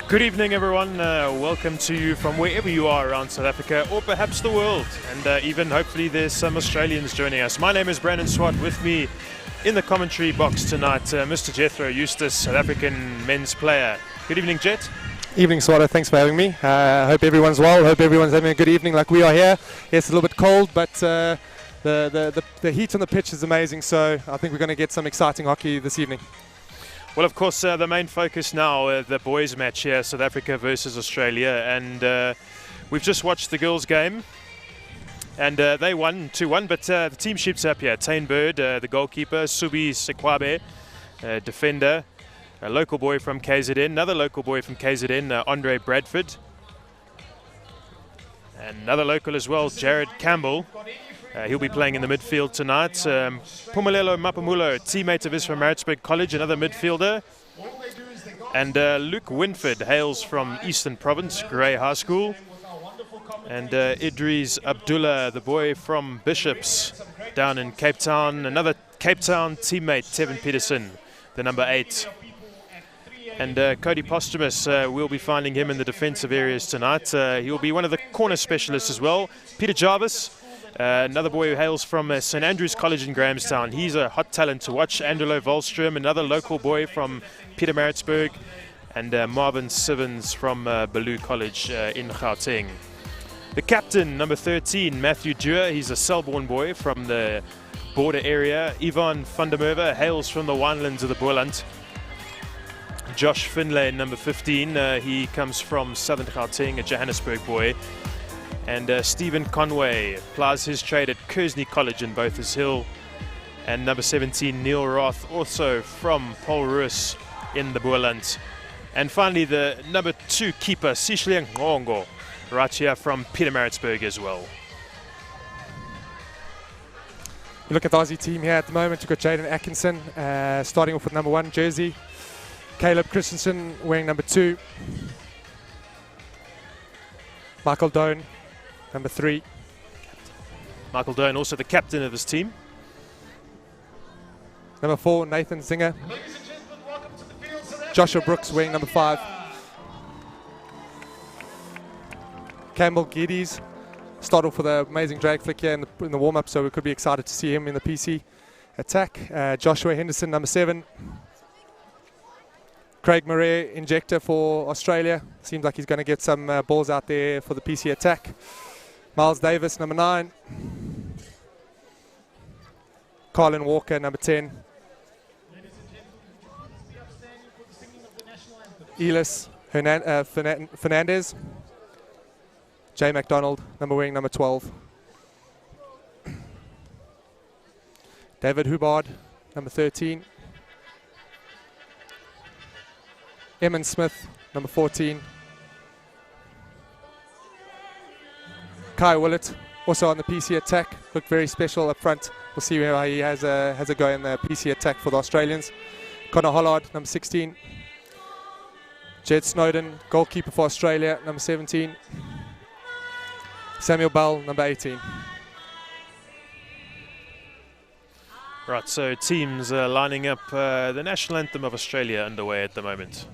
Good evening, everyone. Welcome to you from wherever you are around South Africa or perhaps the world. And even hopefully there's some Australians joining us. My name is Brandon Swart. With me in the commentary box tonight, Mr. Jethro Eustace, South African men's player. Good evening, Jet. Evening, Swatter. Thanks for having me. Hope everyone's well. Hope everyone's having a good evening like we are here. Yes, a little bit cold, but the heat on the pitch is amazing. So I think we're going to get some exciting hockey this evening. Well, of course, the main focus now, the boys' match here, South Africa versus Australia. And we've just watched the girls' game. And they won 2-1, but the team sheets up here. Tane Bird, the goalkeeper, Subi Sekwabe, defender, a local boy from KZN, another local boy from KZN, Andre Bradford. And another local as well, Jared Campbell. He'll be playing in the midfield tonight. Pumelelo Mapamulo, teammate of his from Maritzburg College, another midfielder. And Luke Winford hails from Eastern Province, Grey High School. And Idris Abdullah, the boy from Bishops down in Cape Town. Another Cape Town teammate, Tevin Peterson, the number 8. And Cody Postumus, we'll be finding him in the defensive areas tonight. He'll be one of the corner specialists as well. Peter Jarvis, another boy who hails from St Andrews College in Grahamstown. He's a hot talent to watch. Angelo Volstrom, another local boy from Peter Maritzburg. And Marvin Sivens from Baloo College in Gauteng. The captain, number 13, Matthew Dewar. He's a Selborne boy from the border area. Ivan van der Merwe hails from the winelands of the Boland. Josh Finlay, number 15, he comes from Southern Gauteng, a Johannesburg boy. And Stephen Conway plies his trade at Kearsney College in Bothers Hill. And number 17, Neil Roth, also from Paul Roos in the Boland. And finally, the number 2 keeper, Sishleng Ngongo, right here from Peter Maritzburg as well. You look at the Aussie team here at the moment. You've got Jaden Atkinson starting off with number 1 jersey. Caleb Christensen wearing number 2. Michael Doan, number 3. Michael Doan, also the captain of his team. Number 4, Nathan Zinger. Joshua Brooks wearing number 5. Campbell Geddes start off with an amazing drag flick here in the warm-up, so we could be excited to see him in the PC attack. Joshua Henderson, number 7. Craig Murray, injector for Australia. Seems like he's going to get some balls out there for the PC attack. Miles Davis, number 9. Colin Walker, number 10. Elis Fernandez. Jay McDonald, wearing number 12. David Hubbard, number 13. Eamon Smith, number 14. Kai Willett, also on the PC attack, looked very special up front. We'll see how he has a go in the PC attack for the Australians. Connor Hollard, number 16. Jed Snowden, goalkeeper for Australia, number 17. Samuel Bell, number 18. Right, so teams lining up. The national anthem of Australia underway at the moment.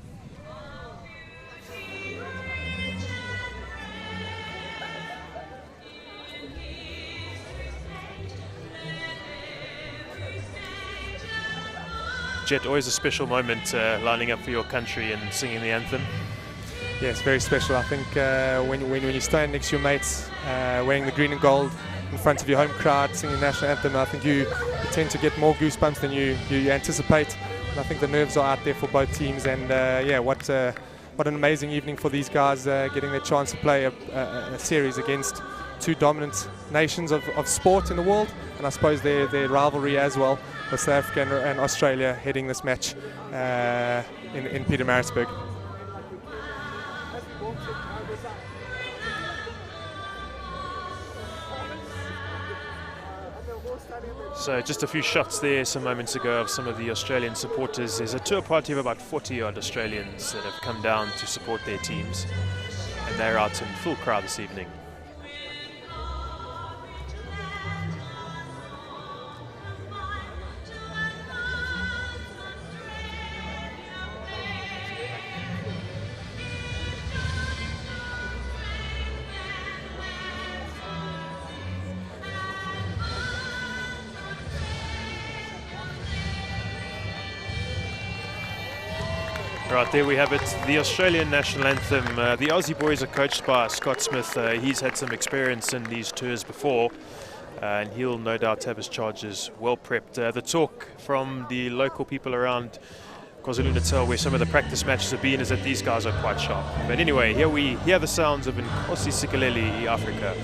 Jet, always a special moment lining up for your country and singing the anthem. Yes, very special. I think when you stand next to your mates wearing the green and gold in front of your home crowd singing the national anthem, I think you tend to get more goosebumps than you anticipate. And I think the nerves are out there for both teams. And yeah, what an amazing evening for these guys getting their chance to play a series against 2 dominant nations of sport in the world, and I suppose their rivalry as well, with South Africa and Australia heading this match in Peter Maritzburg. So just a few shots there some moments ago of some of the Australian supporters. There's a tour party of about 40 odd Australians that have come down to support their teams, and they're out in full crowd this evening. Right, there we have it, the Australian national anthem. The Aussie boys are coached by Scott Smith. He's had some experience in these tours before, and he'll no doubt have his charges well prepped. The talk from the local people around KwaZulu-Natal, where some of the practice matches have been, is that these guys are quite sharp. But anyway, here we hear the sounds of Nkosi Sikeleli, Africa.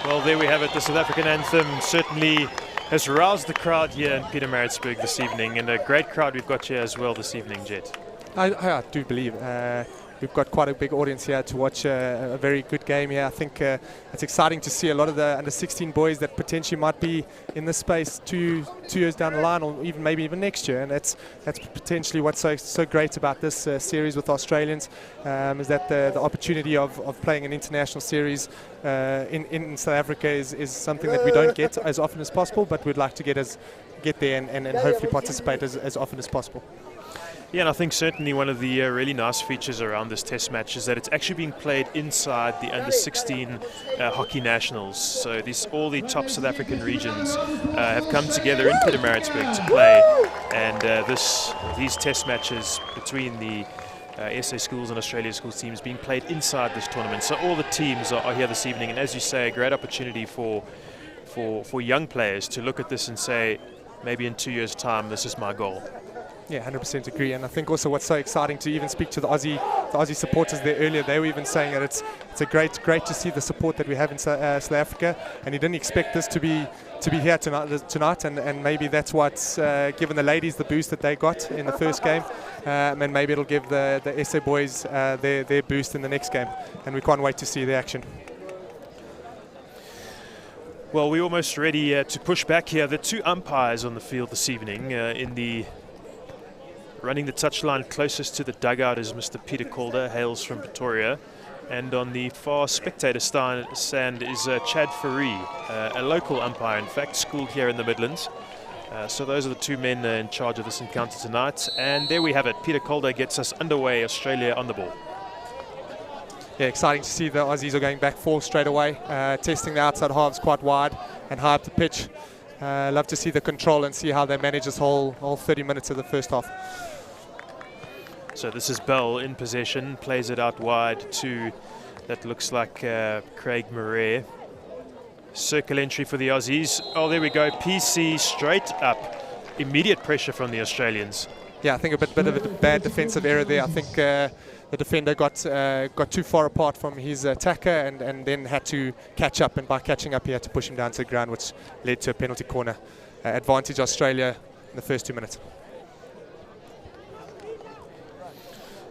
Well, there we have it. The South African anthem certainly has roused the crowd here in Pietermaritzburg this evening, and a great crowd we've got here as well this evening, Jet. I do believe we've got quite a big audience here to watch a very good game here. I think it's exciting to see a lot of the under-16 boys that potentially might be in this space two years down the line, or maybe even next year. And that's potentially what's so great about this series with Australians, is that the opportunity of playing an international series in South Africa is something that we don't get as often as possible, but we'd like to get there and hopefully participate as often as possible. Yeah, and I think certainly one of the really nice features around this test match is that it's actually being played inside the under-16 hockey nationals. So all the top South African regions have come together in Pietermaritzburg to play, and these test matches between the SA schools and Australia schools teams being played inside this tournament. So all the teams are here this evening, and as you say, a great opportunity for young players to look at this and say, maybe in 2 years' time, this is my goal. Yeah, 100% agree. And I think also what's so exciting to even speak to the Aussie supporters there earlier, they were even saying that it's a great to see the support that we have in South Africa, and he didn't expect this to be here tonight, and maybe that's what's given the ladies the boost that they got in the first game, and maybe it'll give the SA boys their boost in the next game, and we can't wait to see the action. Well, we're almost ready to push back here. The two umpires on the field this evening. Running the touchline closest to the dugout is Mr. Peter Calder, hails from Pretoria. And on the far spectator stand is Chad Fourie, a local umpire, in fact, schooled here in the Midlands. So those are the two men in charge of this encounter tonight. And there we have it. Peter Calder gets us underway, Australia on the ball. Yeah, exciting to see the Aussies are going back four straight away, testing the outside halves quite wide and high up the pitch. Love to see the control and see how they manage this whole 30 minutes of the first half. So this is Bell in possession, plays it out wide to, that looks like Craig Murray. Circle entry for the Aussies. Oh, there we go, PC straight up. Immediate pressure from the Australians. Yeah, I think a bit of a bad defensive error there. I think the defender got too far apart from his attacker and then had to catch up, and by catching up he had to push him down to the ground, which led to a penalty corner. Advantage Australia in the first 2 minutes.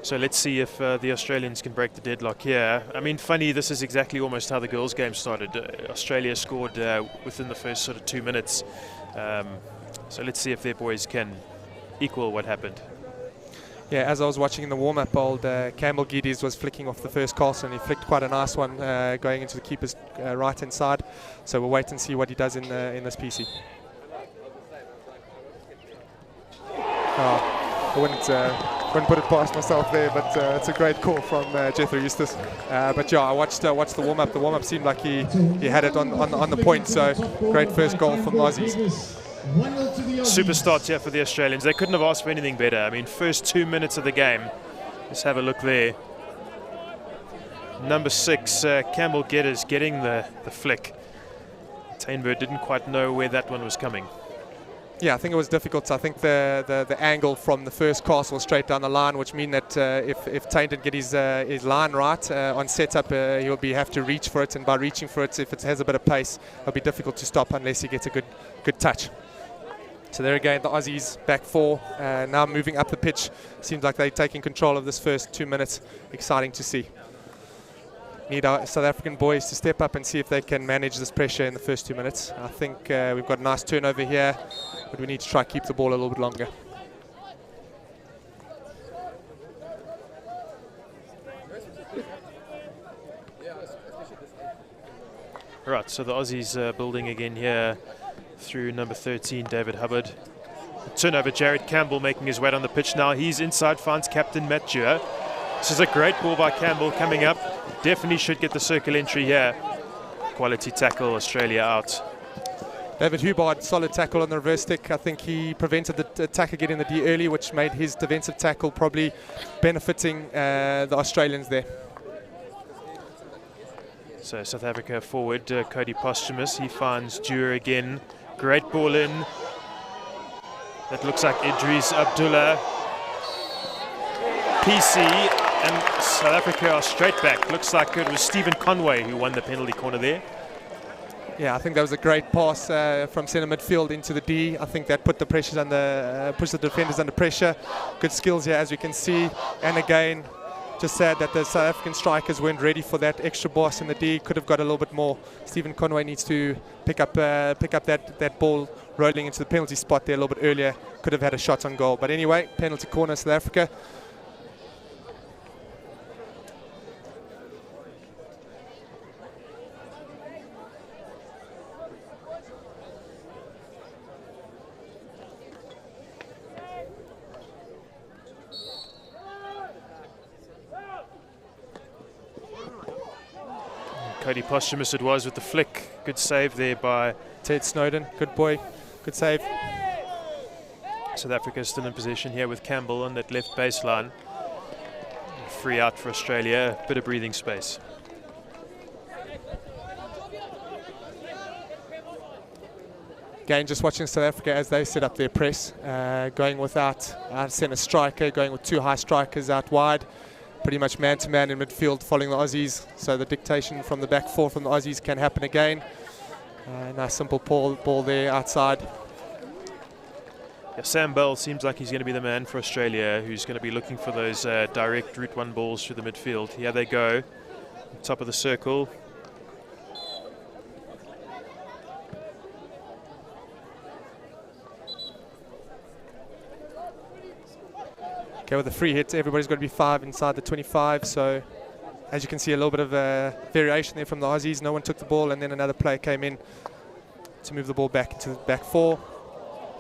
So let's see if the Australians can break the deadlock here. I mean, funny, this is exactly almost how the girls' game started. Australia scored within the first sort of 2 minutes. So let's see if their boys can equal what happened. Yeah, as I was watching in the warm-up, old Campbell Geddes was flicking off the first Carlson. He flicked quite a nice one going into the keeper's right-hand side. So we'll wait and see what he does in this PC. Oh. I wouldn't put it past myself there, but it's a great call from Jethro Eustace. But yeah, I watched the warm-up. The warm-up seemed like he had it on the point, so great first goal from the Aussies. Super start here for the Australians. They couldn't have asked for anything better. I mean, first 2 minutes of the game. Let's have a look there. Number 6, Campbell Getters getting the flick. Tainberg didn't quite know where that one was coming. Yeah, I think it was difficult. I think the angle from the first cast was straight down the line, which mean that if Taint didn't get his line right on setup, he'll have to reach for it, and by reaching for it, if it has a bit of pace, it'll be difficult to stop unless he gets a good touch. So there again, the Aussies back 4, now moving up the pitch. Seems like they're taking control of this first 2 minutes. Exciting to see. Need our South African boys to step up and see if they can manage this pressure in the first 2 minutes. I think we've got a nice turnover here, but we need to try to keep the ball a little bit longer. Right, so the Aussies building again here through number 13, David Hubbard. Turnover, Jared Campbell making his way down the pitch now. He's inside, finds captain Matt Dewar. This is a great ball by Campbell coming up. Definitely should get the circle entry here. Quality tackle, Australia out. David Hubbard, solid tackle on the reverse stick. I think he prevented the attacker getting the D early, which made his defensive tackle probably benefiting the Australians there. So South Africa forward, Cody Posthumus. He finds Dewar again. Great ball in. That looks like Idris Abdullah. PC and South Africa are straight back. Looks like it was Stephen Conway who won the penalty corner there. Yeah, I think that was a great pass from centre midfield into the D. I think that put the pressures pushed the defenders under pressure. Good skills here, as we can see. And again, just sad that the South African strikers weren't ready for that extra boss in the D. Could have got a little bit more. Stephen Conway needs to pick up that ball rolling into the penalty spot there a little bit earlier. Could have had a shot on goal. But anyway, penalty corner, South Africa. Cody Posthumus it was with the flick. Good save there by Ted Snowden. Good boy. Good save. South Africa still in possession here with Campbell on that left baseline. Free out for Australia. Bit of breathing space. Again, just watching South Africa as they set up their press. Going without our centre striker, going with 2 high strikers out wide. Pretty much man-to-man in midfield following the Aussies. So the dictation from the back 4 from the Aussies can happen again. Nice simple ball there outside. Yeah, Sam Bell seems like he's going to be the man for Australia, who's going to be looking for those direct route 1 balls through the midfield. Here they go. Top of the circle. Okay, with the free hit, everybody's got to be 5 inside the 25. So, as you can see, a little bit of variation there from the Aussies. No one took the ball, and then another player came in to move the ball back into the back 4.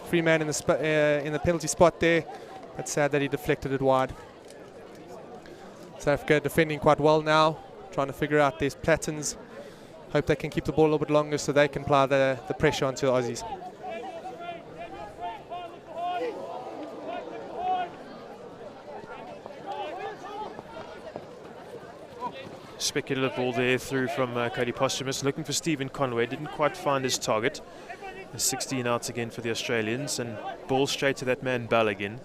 Free man in the penalty spot there. But sad that he deflected it wide. South Africa defending quite well now, trying to figure out these patterns. Hope they can keep the ball a little bit longer so they can apply the pressure onto the Aussies. Speculative ball there through from Cody Posthumus, looking for Stephen Conway, didn't quite find his target. 16 outs again for the Australians, and ball straight to that man Bell again.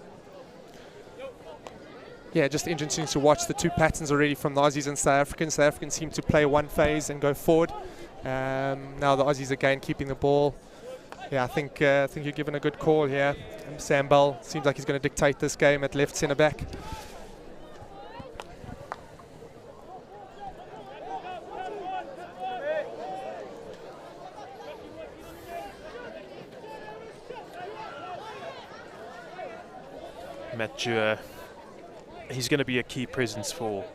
Yeah, just interesting to watch the 2 patterns already from the Aussies and South Africans. South Africans seem to play one phase and go forward. Now the Aussies again keeping the ball. Yeah, I think you're given a good call here. Sam Bell seems like he's going to dictate this game at left centre back. Matt Dewar, he's going to be a key presence for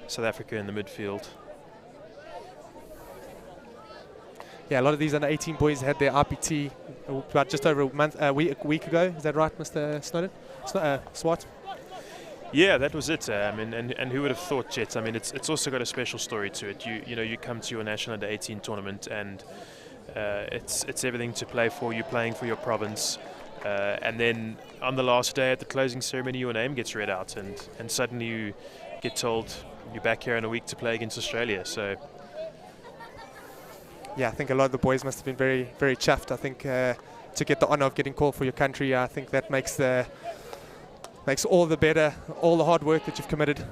South Africa in the midfield. yeah, a lot of these under 18 boys had their RPT about just over a week ago. Is that right, Mr. Snowden? Swart? Yeah, that was it. And who would have thought, Jet? I mean, it's also got a special story to it. You come to your national under 18 tournament, and it's everything to play for. You're playing for your province, and then on the last day at the closing ceremony, your name gets read out, and suddenly you get told you're back here in a week to play against Australia. So yeah, I think a lot of the boys must have been very, very chuffed. I think to get the honour of getting called for your country, I think that makes all the better, all the hard work that you've committed,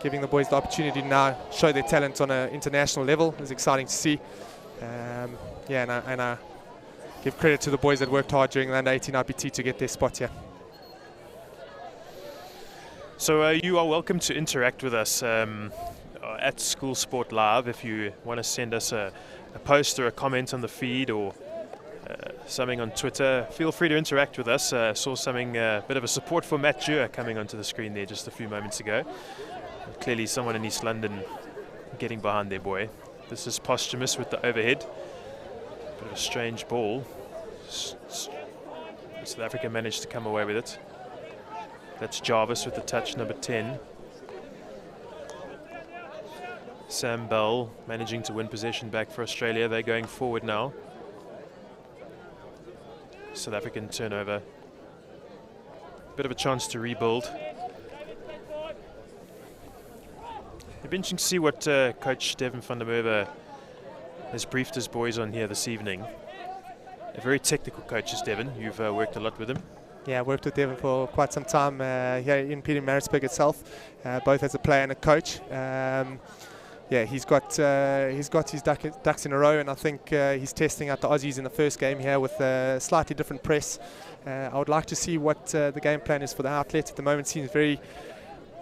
giving the boys the opportunity to now show their talent on an international level is exciting to see. Yeah, and I give credit to the boys that worked hard during the under 18 RPT to get their spot here. So you are welcome to interact with us at School Sport Live. If you want to send us a post or a comment on the feed or something on Twitter, feel free to interact with us. Saw something, a bit of a support for Matt Dewar coming onto the screen there just a few moments ago. Clearly someone in East London getting behind their boy. This is Posthumous with the overhead. Bit of a strange ball. South Africa managed to come away with it. That's Jarvis with the touch, number 10. Sam Bell managing to win possession back for Australia. They're going forward now. South African turnover. Bit of a chance to rebuild. It'll be interesting to see what Coach Devin van der Merwe has briefed his boys on here this evening. A very technical coach is Devin. You've worked a lot with him. Yeah, I worked with Devin for quite some time here in Pietermaritzburg itself, both as a player and a coach. Yeah, he's got his ducks in a row, and I think he's testing out the Aussies in the first game here with a slightly different press. I would like to see what the game plan is for the outlet. At the moment, seems very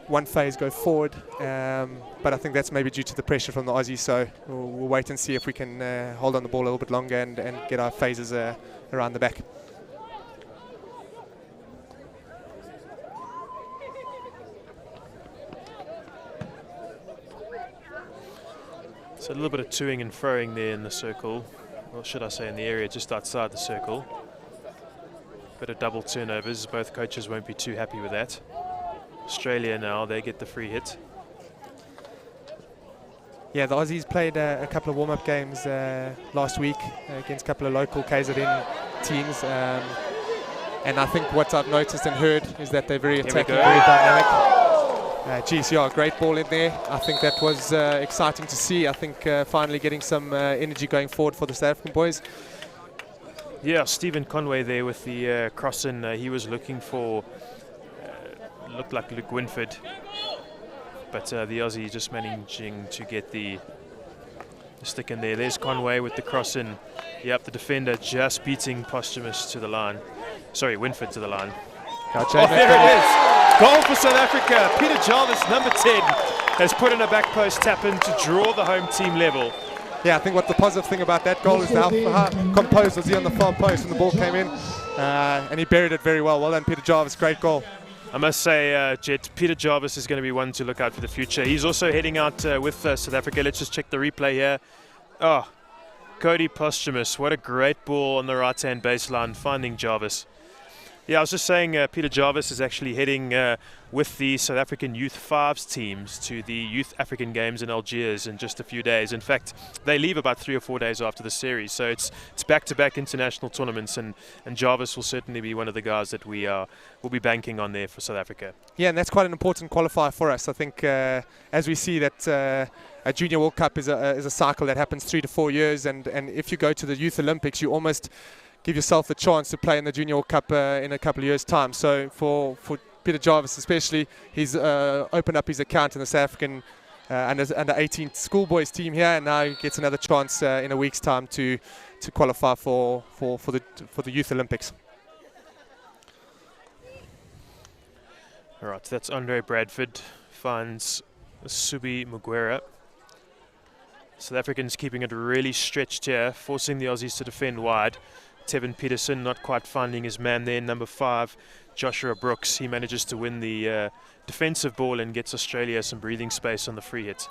one phase go forward, but I think that's maybe due to the pressure from the Aussies. So we'll wait and see if we can hold on the ball a little bit longer and get our phases around the back. So a little bit of toing and froing there in the circle, or should I say in the area just outside the circle. Bit of double turnovers, both coaches won't be too happy with that. Australia now, they get the free hit. Yeah, the Aussies played a couple of warm-up games last week against a couple of local KZN teams. And I think what I've noticed and heard is that they're very attacking, very dynamic. Geez, yeah, great ball in there. I think that was exciting to see. I think finally getting some energy going forward for the South African boys. Yeah, Stephen Conway there with the cross in. He was looking for, looked like Luke Winford. But the Aussie just managing to get the stick in there. There's Conway with the cross in. Yep, the defender just beating Posthumous to the line. Sorry, Winford to the line. Oh, there it is. Goal for South Africa. Peter Jarvis, number 10, has put in a back post tap in to draw the home team level. Yeah, I think what the positive thing about that goal is how composed was he on the far post when the ball came in. And he buried it very well. Well done, Peter Jarvis. Great goal. I must say, Jet, Peter Jarvis is going to be one to look out for the future. He's also heading out with South Africa. Let's just check the replay here. Oh, Cody Posthumous. What a great ball on the right-hand baseline, finding Jarvis. Yeah, I was just saying Peter Jarvis is actually heading with the South African Youth Fives teams to the Youth African Games in Algiers in just a few days. In fact, they leave about 3 or 4 days after the series. So it's back-to-back international tournaments, and Jarvis will certainly be one of the guys that will be banking on there for South Africa. Yeah, and that's quite an important qualifier for us. I think as we see that a Junior World Cup is a cycle that happens 3 to 4 years, and if you go to the Youth Olympics, you almost give yourself a chance to play in the Junior World Cup in a couple of years' time. So for Peter Jarvis especially, he's opened up his account in the South African under 18 schoolboys team here, and now he gets another chance in a week's time to qualify for the Youth Olympics. All right, so that's Andre Bradford finds Subi Mugwera. South Africans keeping it really stretched here, forcing the Aussies to defend wide. Tevin Peterson not quite finding his man there. Number 5, Joshua Brooks. He manages to win the defensive ball and gets Australia some breathing space on the free hit.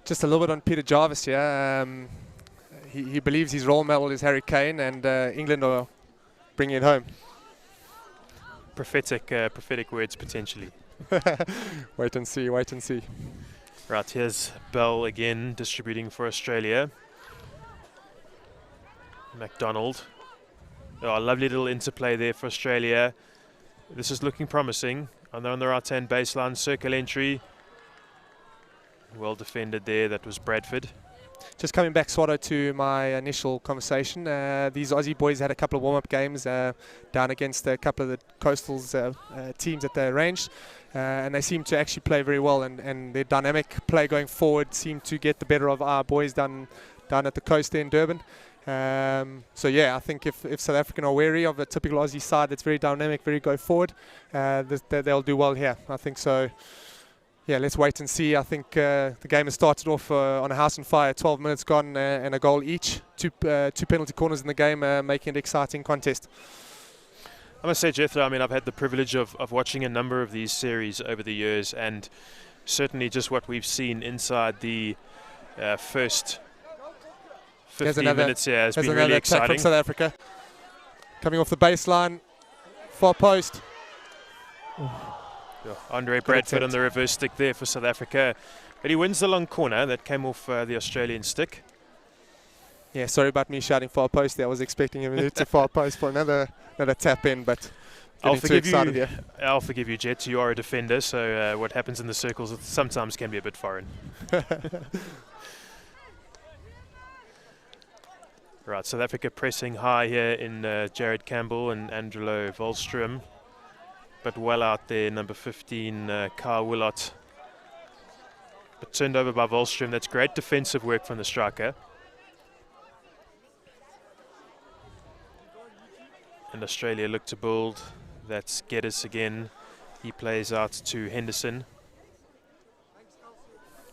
Just a little bit on Peter Jarvis here. he believes his role model is Harry Kane, and England are bringing it home. Prophetic words potentially. Wait and see, wait and see. Right, here's Bell again distributing for Australia. McDonald. Oh, lovely little interplay there for Australia. This is looking promising. And they're on the right-hand baseline, circle entry. Well defended there, that was Bradford. Just coming back, Swatto, to my initial conversation. These Aussie boys had a couple of warm-up games down against a couple of the Coastals teams that they arranged. And they seem to actually play very well, and their dynamic play going forward seemed to get the better of our boys down at the coast there in Durban. So yeah, I think if South African are wary of a typical Aussie side that's very dynamic, very go forward, they'll do well here. I think so. Yeah, let's wait and see. I think the game has started off on a house on fire. 12 minutes gone and a goal each. Two penalty corners in the game, making it an exciting contest. I must say, Jethro, I mean, I've had the privilege of watching a number of these series over the years, and certainly just what we've seen inside the first 15 minutes here has been really exciting. From South Africa, coming off the baseline, far post. Andre Bradford on the reverse stick there for South Africa, but he wins the long corner that came off the Australian stick. Yeah, sorry about me shouting far post there. I was expecting him to far post for another tap in, but I'll forgive you, Jet. You are a defender, so what happens in the circles sometimes can be a bit foreign. Right, South Africa pressing high here in Jared Campbell and Angelo Volstrom, but well out there, number 15, Kyle Willott. But turned over by Volstrom. That's great defensive work from the striker. And Australia look to build. That's Geddes again. He plays out to Henderson.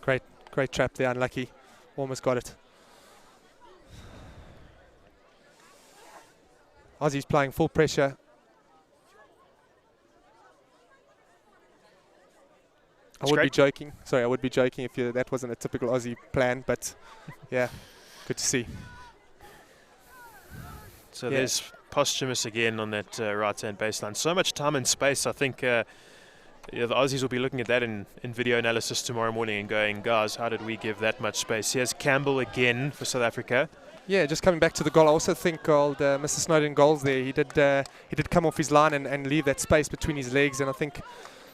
Great trap there, unlucky. Almost got it. Aussies playing full pressure. I would be joking. Sorry, I would be joking if that wasn't a typical Aussie plan, but yeah, good to see. So there's Posthumous again on that right-hand baseline. So much time and space. I think the Aussies will be looking at that in video analysis tomorrow morning and going, guys, how did we give that much space? Here's Campbell again for South Africa. Yeah, just coming back to the goal, I also think old Mr. Snowden goals there. He did come off his line and leave that space between his legs, and I think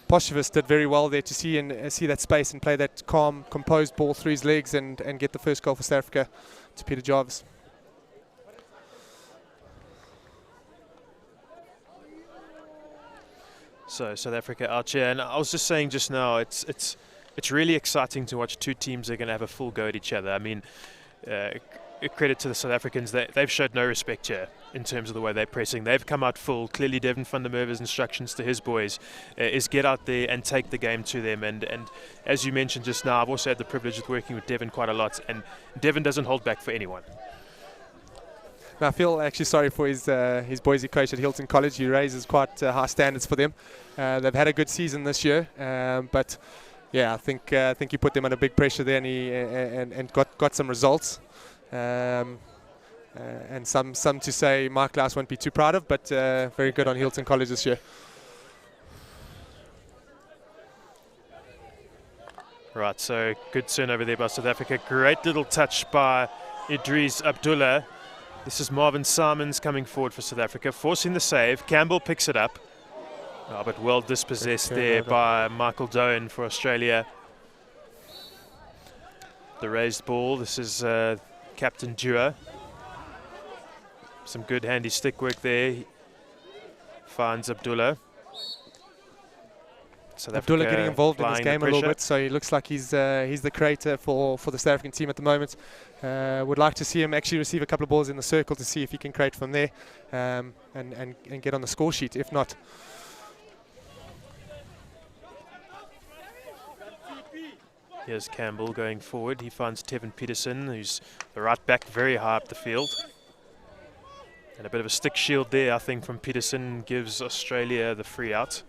Posthumous did very well there to see that space and play that calm, composed ball through his legs and get the first goal for South Africa to Peter Jarvis. So South Africa out here, and I was just saying just now, it's really exciting to watch two teams that are going to have a full go at each other. I mean, credit to the South Africans, they've showed no respect here in terms of the way they're pressing. They've come out full. Clearly Devin van der Merwe's instructions to his boys is get out there and take the game to them, and as you mentioned just now, I've also had the privilege of working with Devin quite a lot, and Devin doesn't hold back for anyone. Now, I feel actually sorry for his boys he coached at Hilton College. He raises quite high standards for them. They've had a good season this year, but yeah, I think he put them under big pressure there, and got some results. And some to say Mark Klaus won't be too proud of, but very good on Hilton College this year. Right, so good turnover there by South Africa. Great little touch by Idris Abdullah. This is Marvin Simons coming forward for South Africa, forcing the save. Campbell picks it up, but well dispossessed there by Michael Doan for Australia. The raised ball, this is Captain Dewar. Some good handy stick work there. He finds Abdullah. Abdullah getting involved in this game a little bit, so he looks like he's the creator for the South African team at the moment. Would like to see him actually receive a couple of balls in the circle to see if he can create from there and get on the score sheet. If not, here's Campbell going forward. He finds Tevin Peterson, who's the right back, very high up the field. And a bit of a stick shield there, I think, from Peterson gives Australia the free out.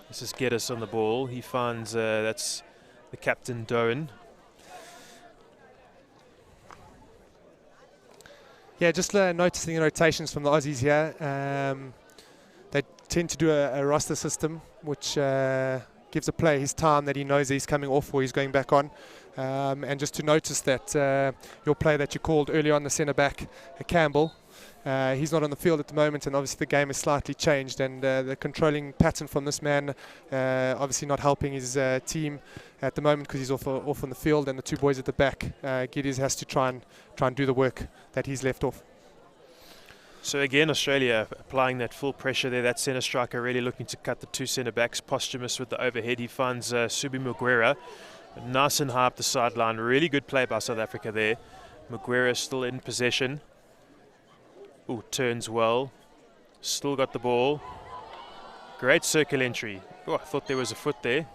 This is Geddes on the ball. He finds that's the captain Doan. Yeah, just noticing the rotations from the Aussies here. They tend to do a roster system, which gives a player his time that he knows he's coming off or he's going back on. And just to notice that your player that you called earlier on, the centre-back, Campbell, he's not on the field at the moment, and obviously the game has slightly changed, and the controlling pattern from this man obviously not helping his team at the moment because he's off on the field, and the two boys at the back, Giddies has to try and do the work that he's left off. So again, Australia applying that full pressure there. That centre striker really looking to cut the two centre backs. Posthumous with the overhead. He finds Subi Mugwera nice and high up the sideline. Really good play by South Africa there. Mugwera still in possession. Ooh, turns well. Still got the ball. Great circle entry. Oh, I thought there was a foot there.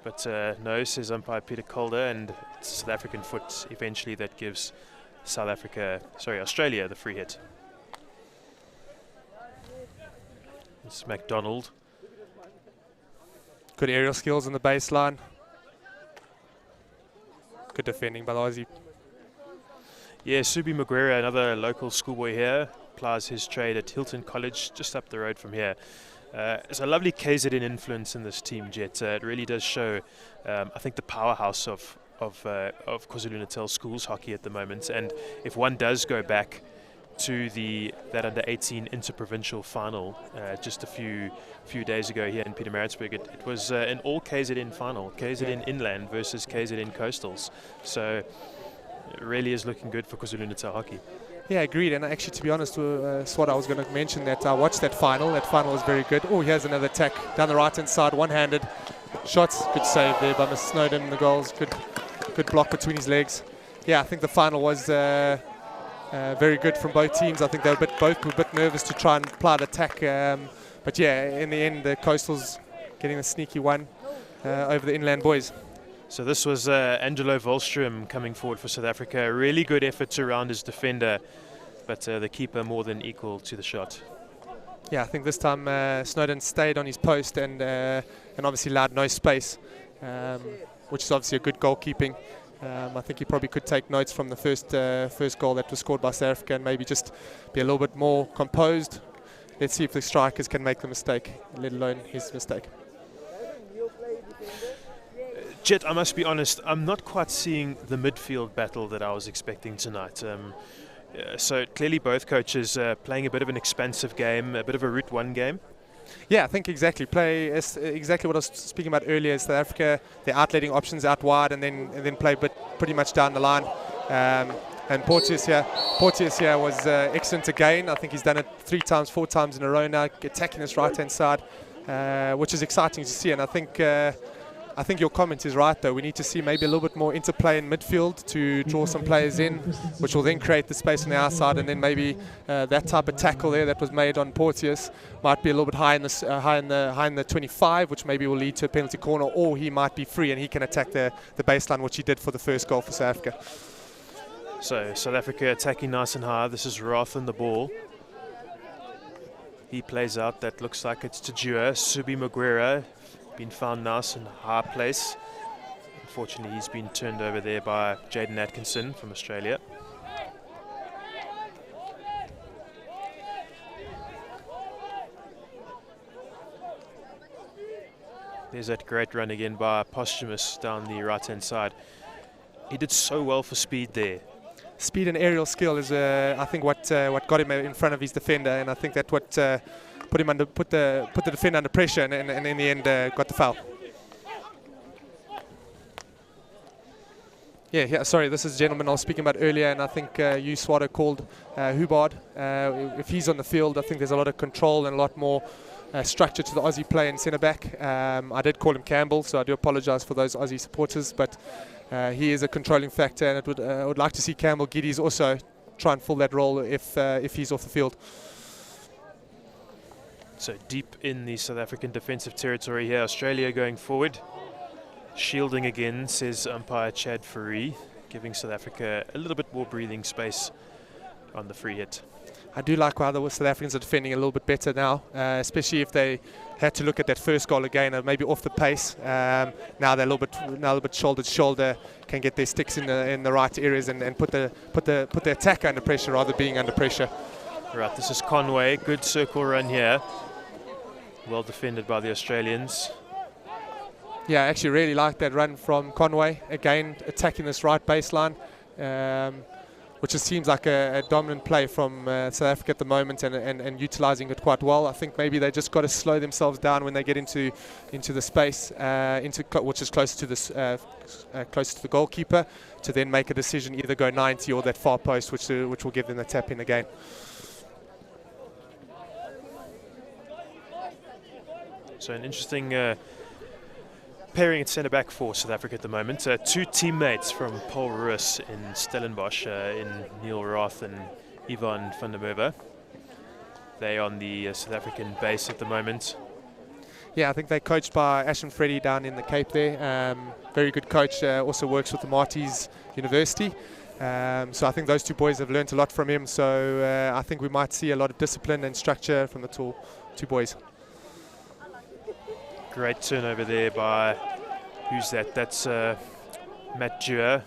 But no, says umpire Peter Calder, and it's South African foot eventually that gives Australia the free hit. It's McDonald. Good aerial skills on the baseline. Good defending by the Aussie. Yeah, Subi Mugwera, another local schoolboy here, applies his trade at Hilton College, just up the road from here. There's a lovely KZN influence in this team, Jet. It really does show, I think, the powerhouse of KwaZulu-Natal schools hockey at the moment. And if one does go back to that under-18 interprovincial final just a few days ago here in Pietermaritzburg, it was an all KZN final, KZN Inland versus KZN Coastals. So it really is looking good for KwaZulu-Natal hockey. Yeah, agreed. And actually, to be honest, Swat, I was going to mention that I watched that final. That final was very good. Oh, here's another attack down the right-hand side, one-handed shots. Good save there by Mr. Snowden in the goals. Good block between his legs. Yeah, I think the final was very good from both teams. I think they were both were a bit nervous to try and apply the attack. But yeah, in the end, the Coastals getting a sneaky one over the Inland boys. So this was Angelo Volstrom coming forward for South Africa. A really good effort to round his defender, but the keeper more than equal to the shot. Yeah, I think this time Snowden stayed on his post and obviously allowed no space, which is obviously a good goalkeeping. I think he probably could take notes from the first goal that was scored by South Africa and maybe just be a little bit more composed. Let's see if the strikers can make the mistake, let alone his mistake. Jet, I must be honest, I'm not quite seeing the midfield battle that I was expecting tonight. So clearly both coaches playing a bit of an expansive game, a bit of a Route 1 game. Yeah, I think exactly exactly what I was speaking about earlier. South Africa, they're outletting options out wide and then play pretty much down the line. And Porteous here was excellent again. I think he's done it 4 times in a row now, attacking this right-hand side, which is exciting to see. And I think your comment is right, though. We need to see maybe a little bit more interplay in midfield to draw some players in, which will then create the space on the outside, and then maybe that type of tackle there that was made on Porteous might be a little bit high in the 25, which maybe will lead to a penalty corner, or he might be free and he can attack the baseline, which he did for the first goal for South Africa. So South Africa attacking nice and high. This is Roth on the ball. He plays out. That looks like it's to Jua. Subi Mugwera been found nice and high place. Unfortunately, he's been turned over there by Jaden Atkinson from Australia. There's that great run again by Posthumous down the right-hand side. He did so well for speed there. Speed and aerial skill is, I think, what got him in front of his defender, and I think that's what put the defender under pressure, and in the end got the foul. Yeah, sorry, this is the gentleman I was speaking about earlier, and I think you, Swatter, called Hubbard. If he's on the field, I think there's a lot of control and a lot more structure to the Aussie play in centre-back. I did call him Campbell, so I do apologise for those Aussie supporters, but he is a controlling factor, and I would like to see Campbell Giddies also try and fill that role if he's off the field. So deep in the South African defensive territory here, Australia going forward. Shielding again, says umpire Chad Fourie, giving South Africa a little bit more breathing space on the free hit. I do like how the South Africans are defending a little bit better now, especially if they had to look at that first goal again, maybe off the pace. Now they're a little bit shoulder to shoulder, can get their sticks in the right areas and put the attack under pressure rather than being under pressure. Right, this is Conway. Good circle run here. Well defended by the Australians. Yeah, I actually really like that run from Conway. Again, attacking this right baseline, which just seems like a dominant play from South Africa at the moment, and utilising it quite well. I think maybe they just got to slow themselves down when they get into the space, which is close to the goalkeeper, to then make a decision, either go 90 or that far post, which will give them the tap in again. So an interesting pairing at centre-back for South Africa at the moment. Two teammates from Paul Roos in Stellenbosch, in Neil Roth and Ivan van der Merwe. They on the South African base at the moment. Yeah, I think they're coached by Ashton Freddy down in the Cape there. Very good coach, also works with the Marties University. So I think those two boys have learnt a lot from him. So I think we might see a lot of discipline and structure from the two boys. Great turnover there by, who's that? That's Matt Dewar.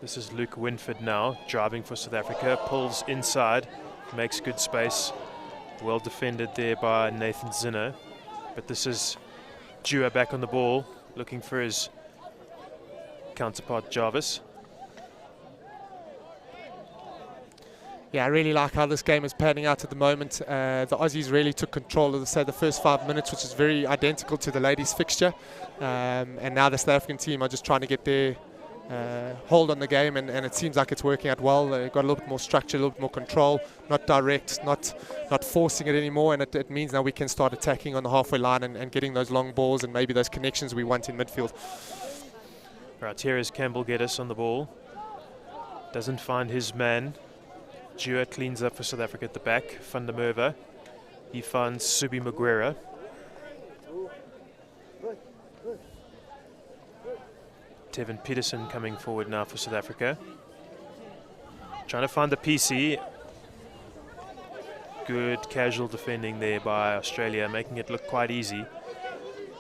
This is Luke Winford now, driving for South Africa. Pulls inside, makes good space. Well defended there by Nathan Zinner. But this is Dewar back on the ball, looking for his counterpart Jarvis. Yeah, I really like how this game is panning out at the moment. The Aussies really took control of the first 5 minutes, which is very identical to the ladies' fixture. And now the South African team are just trying to get their hold on the game, and it seems like it's working out well. They've got a little bit more structure, a little bit more control, not direct, not forcing it anymore, and it means now we can start attacking on the halfway line and getting those long balls and maybe those connections we want in midfield. Right, here is Campbell Geddes on the ball. Doesn't find his man. Dewar cleans up for South Africa at the back. Van der Merwe. He finds Subi Magwera. Tevin Peterson coming forward now for South Africa. Trying to find the PC. Good casual defending there by Australia, making it look quite easy.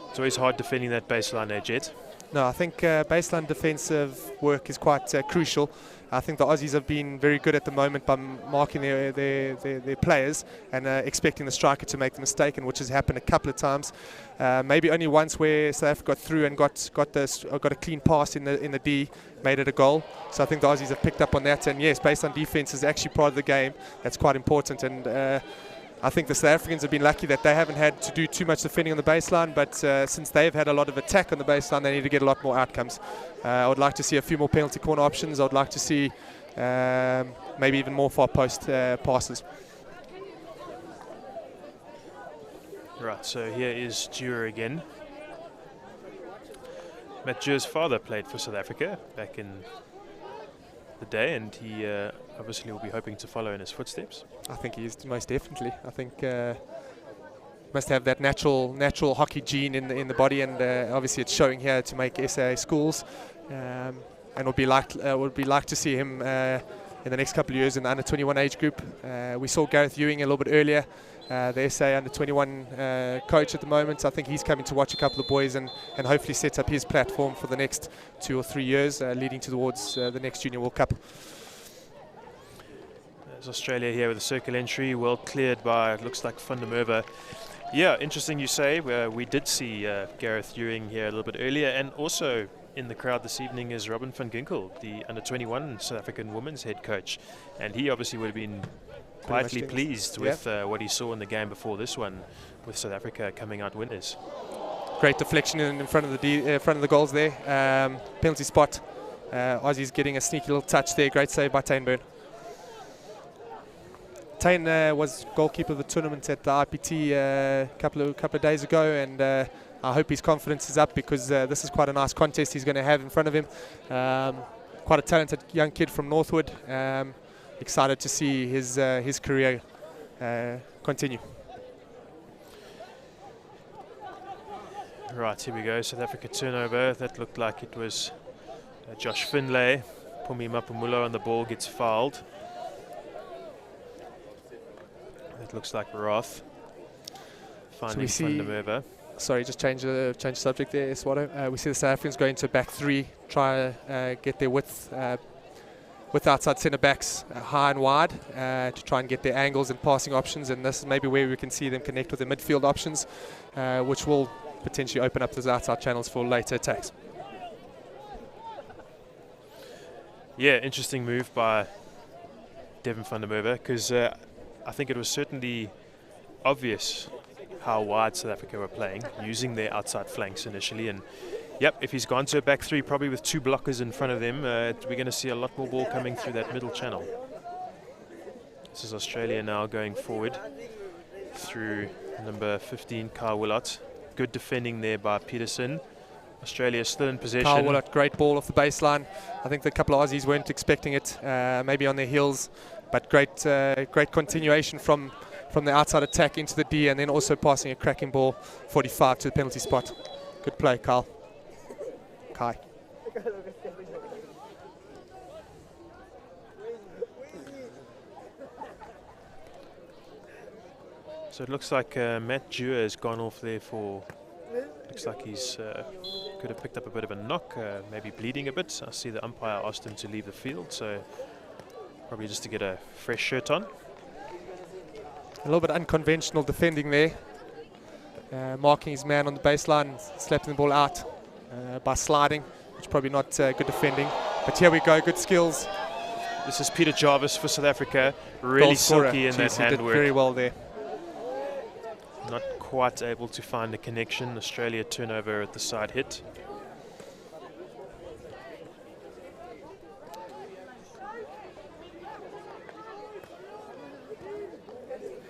It's always hard defending that baseline edge, Jet. No, I think baseline defensive work is quite crucial. I think the Aussies have been very good at the moment by marking their players and expecting the striker to make the mistake, and which has happened a couple of times. Maybe only once where South Africa got through and got a clean pass in the D, made it a goal. So I think the Aussies have picked up on that. And yes, baseline defense is actually part of the game. That's quite important. And I think the South Africans have been lucky that they haven't had to do too much defending on the baseline, but since they've had a lot of attack on the baseline, they need to get a lot more outcomes. I would like to see a few more penalty corner options. I would like to see maybe even more far post passes. Right, so here is Dewar again. Matt Dewar's father played for South Africa back in the day, and he obviously will be hoping to follow in his footsteps. I think he is, most definitely. I think must have that natural hockey gene in the body, and obviously it's showing here to make SA schools. And would be like to see him in the next couple of years in the under-21 age group. We saw Gareth Ewing a little bit earlier, the SA under-21 coach at the moment. I think he's coming to watch a couple of boys and hopefully set up his platform for the next 2 or 3 years, leading towards the next Junior World Cup. There's Australia here with a circle entry, well cleared by, it looks like Van der Merwe. Yeah, interesting you say. We did see Gareth Ewing here a little bit earlier, and also in the crowd this evening is Robin van Ginkel, the under-21 South African women's head coach, and he obviously would have been quietly pleased with what he saw in the game before this one, with South Africa coming out winners. Great deflection in front of the goals there. Penalty spot. Aussies getting a sneaky little touch there. Great save by Tane Byrne. Tane was goalkeeper of the tournament at the IPT a couple of days ago, and I hope his confidence is up, because this is quite a nice contest he's going to have in front of him. Quite a talented young kid from Northwood. Excited to see his career continue. Right, here we go. South Africa turnover. That looked like it was Josh Finlay. Pumi Mapamulo on the ball, gets fouled. It looks like Roth finding so Van der Merwe. Sorry, just change the subject there, Swado. We see the South Africans going to back three, try get their width with outside centre backs high and wide to try and get their angles and passing options, and this is maybe where we can see them connect with the midfield options, which will potentially open up those outside channels for later attacks. Yeah, interesting move by Devin van der Merwe, because I think it was certainly obvious how wide South Africa were playing, using their outside flanks initially. And yep, if he's gone to a back three, probably with two blockers in front of them, we're going to see a lot more ball coming through that middle channel. This is Australia now going forward through number 15, Kyle Willott. Good defending there by Peterson. Australia still in possession. Kyle Willott, great ball off the baseline. I think the couple of Aussies weren't expecting it, maybe on their heels, but great continuation from the outside attack into the D, and then also passing a cracking ball 45 to the penalty spot. Good play, Kyle. Kai. So it looks like Matt Dewar has gone off there for, looks like he's could have picked up a bit of a knock, maybe bleeding a bit. I see the umpire asked him to leave the field, so probably just to get a fresh shirt on. A little bit unconventional defending there, marking his man on the baseline, slapping the ball out by sliding, which is probably not good defending. But here we go, good skills. This is Peter Jarvis for South Africa, really silky in that handwork. Did very well there. Not quite able to find a connection. Australia turnover at the side hit.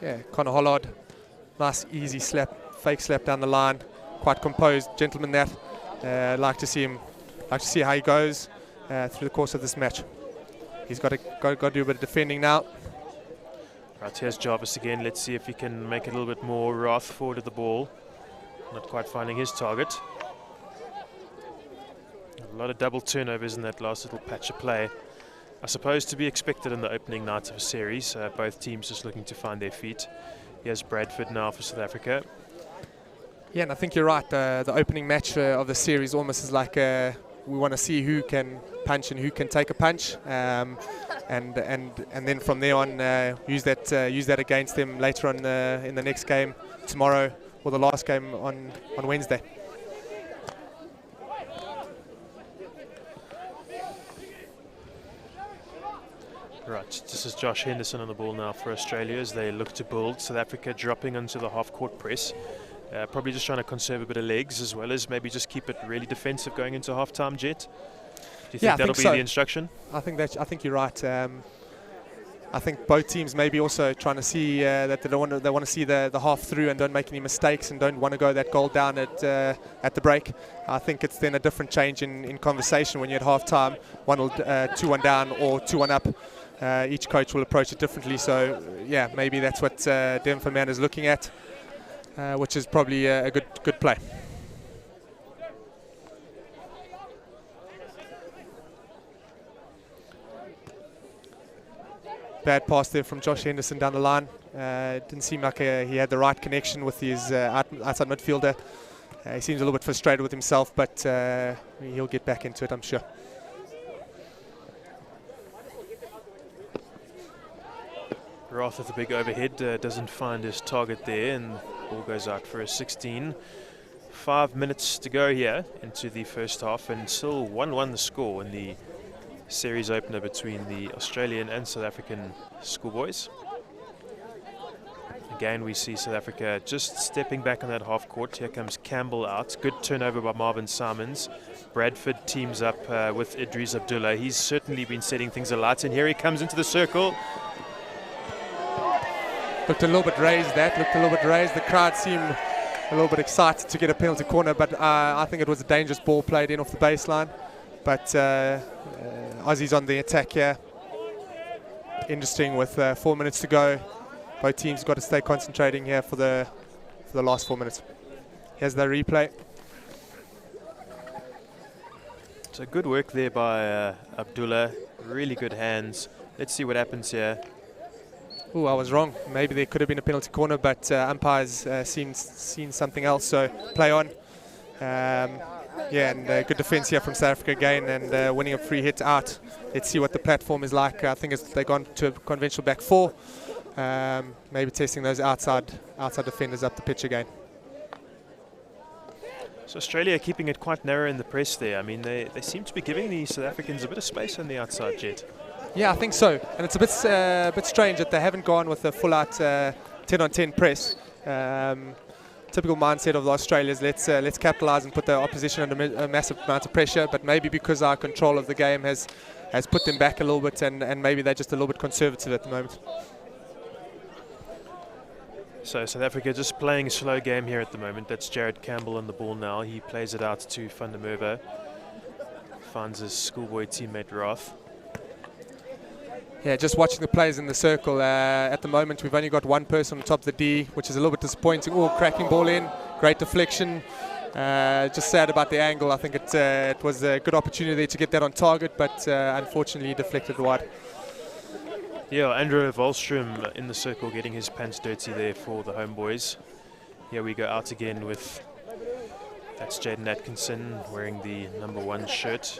Yeah, Conor Hollard, nice easy slap, fake slap down the line, quite composed gentleman that. Like to see how he goes through the course of this match. He's got to do a bit of defending now. Right, here's Jarvis again. Let's see if he can make it a little bit more wrath forward of the ball. Not quite finding his target. A lot of double turnovers in that last little patch of play. I suppose to be expected in the opening night of a series. Both teams just looking to find their feet. Here's Bradford now for South Africa. Yeah, and I think you're right. The opening match of the series almost is like we want to see who can punch and who can take a punch, and then from there on use that against them later on in the next game tomorrow, or the last game on Wednesday. Right, this is Josh Henderson on the ball now for Australia as they look to build. South Africa dropping onto the half-court press. Probably just trying to conserve a bit of legs, as well as maybe just keep it really defensive going into half-time, Jet. Do you think that'll be the instruction? I think you're right. I think both teams maybe also trying to see that they want to see the half through and don't make any mistakes and don't want to go that goal down at the break. I think it's then a different change in conversation when you're at half-time. One will 2-1 down or 2-1 up. Each coach will approach it differently. So yeah, maybe that's what Devin van der Merwe is looking at, which is probably a good play. Bad pass there from Josh Henderson down the line. Didn't seem like he had the right connection with his outside midfielder. He seems a little bit frustrated with himself, but he'll get back into it, I'm sure. Roth with a big overhead, doesn't find his target there, and ball goes out for a 16. 5 minutes to go here into the first half, and still 1-1 the score in the series opener between the Australian and South African schoolboys. Again, we see South Africa just stepping back on that half court. Here comes Campbell out. Good turnover by Marvin Simons. Bradford teams up with Idris Abdullah. He's certainly been setting things alight, and here he comes into the circle. Looked a little bit raised. The crowd seemed a little bit excited to get a penalty corner, but I think it was a dangerous ball played in off the baseline. But Aussies on the attack here. Interesting with 4 minutes to go. Both teams got to stay concentrating here for the last 4 minutes. Here's the replay. So good work there by Abdullah. Really good hands. Let's see what happens here. Oh, I was wrong. Maybe there could have been a penalty corner, but umpires seen something else. So play on. Yeah, and good defence here from South Africa again, and winning a free hit out. Let's see what the platform is like. I think they've gone to a conventional back four. Maybe testing those outside defenders up the pitch again. So Australia keeping it quite narrow in the press there. I mean, they seem to be giving the South Africans a bit of space on the outside, Jet. Yeah, I think so. And it's a bit strange that they haven't gone with a full-out 10-on-10 press. Typical mindset of the Australians, let's capitalise and put the opposition under a massive amount of pressure. But maybe because our control of the game has put them back a little bit, and maybe they're just a little bit conservative at the moment. So South Africa just playing a slow game here at the moment. That's Jared Campbell on the ball now. He plays it out to Van der Merwe. Finds his schoolboy teammate Raf. Yeah, just watching the players in the circle. At the moment, we've only got one person on top of the D, which is a little bit disappointing. Oh, cracking ball in. Great deflection. Just sad about the angle. I think it was a good opportunity to get that on target, but unfortunately deflected wide. Yeah, Andrew Wallström in the circle getting his pants dirty there for the homeboys. Here we go out again with, that's Jaden Atkinson wearing the #1 shirt.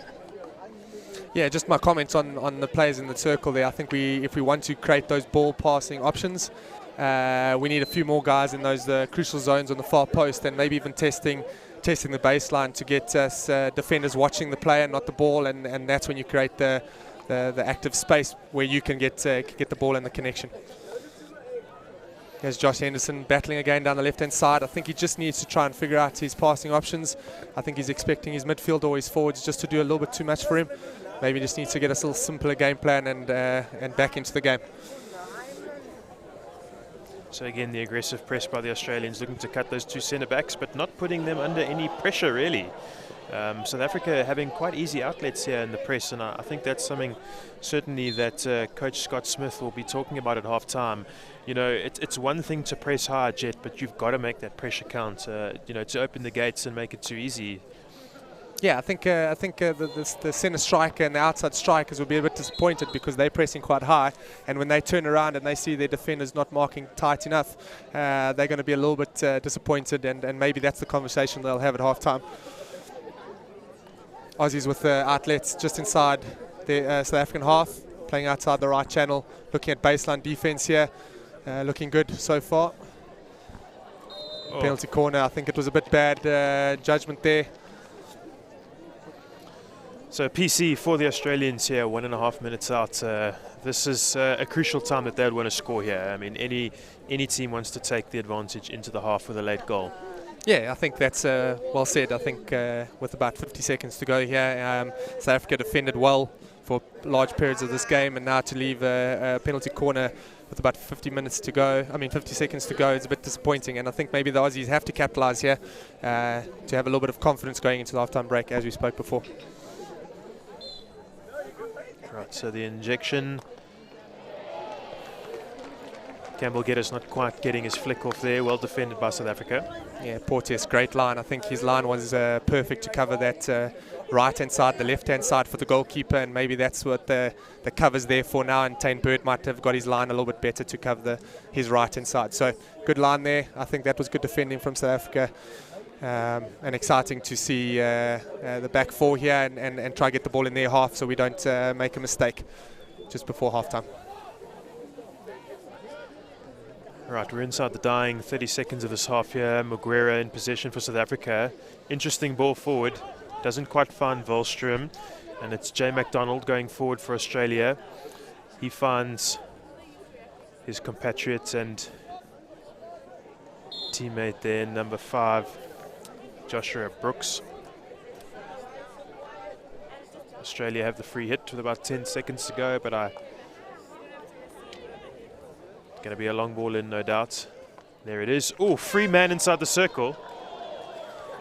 Yeah, just my comments on the players in the circle there. I think if we want to create those ball passing options, we need a few more guys in those crucial zones on the far post, and maybe even testing the baseline to get us defenders watching the player, not the ball, and that's when you create the active space where you can get the ball and the connection. There's Josh Henderson battling again down the left-hand side. I think he just needs to try and figure out his passing options. I think he's expecting his midfield or his forwards just to do a little bit too much for him. Maybe just needs to get a little simpler game plan and back into the game. So again, the aggressive press by the Australians, looking to cut those two centre-backs, but not putting them under any pressure, really. South Africa having quite easy outlets here in the press, and I think that's something certainly that Coach Scott Smith will be talking about at half-time. You know, it's one thing to press hard, Jet, but you've got to make that pressure count, you know, to open the gates and make it too easy. Yeah, I think the centre striker and the outside strikers will be a bit disappointed because they're pressing quite high, and when they turn around and they see their defenders not marking tight enough, they're going to be a little bit disappointed, and maybe that's the conversation they'll have at half-time. Aussies with the outlets just inside the South African half, playing outside the right channel, looking at baseline defence here, looking good so far. Oh. Penalty corner, I think it was a bit bad judgment there. So PC for the Australians here, 1.5 minutes out. This is a crucial time that they'd want to score here. I mean, any team wants to take the advantage into the half with a late goal. Yeah, I think that's well said. I think with about 50 seconds to go here, South Africa defended well for large periods of this game, and now to leave a penalty corner with about 50 seconds to go, it's a bit disappointing. And I think maybe the Aussies have to capitalise here to have a little bit of confidence going into the half-time break, as we spoke before. Right, so the injection. Campbell Geddes not quite getting his flick off there. Well defended by South Africa. Yeah, Porteous, great line. I think his line was perfect to cover that right-hand side, the left-hand side for the goalkeeper, and maybe that's what the cover's there for now, and Tane Bird might have got his line a little bit better to cover his right-hand side. So good line there. I think that was good defending from South Africa. And exciting to see the back four here and try to get the ball in their half so we don't make a mistake just before half-time. Right, we're inside the dying 30 seconds of this half here. Muguera in possession for South Africa. Interesting ball forward. Doesn't quite find Wallström. And it's Jay McDonald going forward for Australia. He finds his compatriot and teammate there, number 5, Joshua Brooks. Australia have the free hit with about 10 seconds to go, but going to be a long ball in, no doubt. There it is. Oh, free man inside the circle.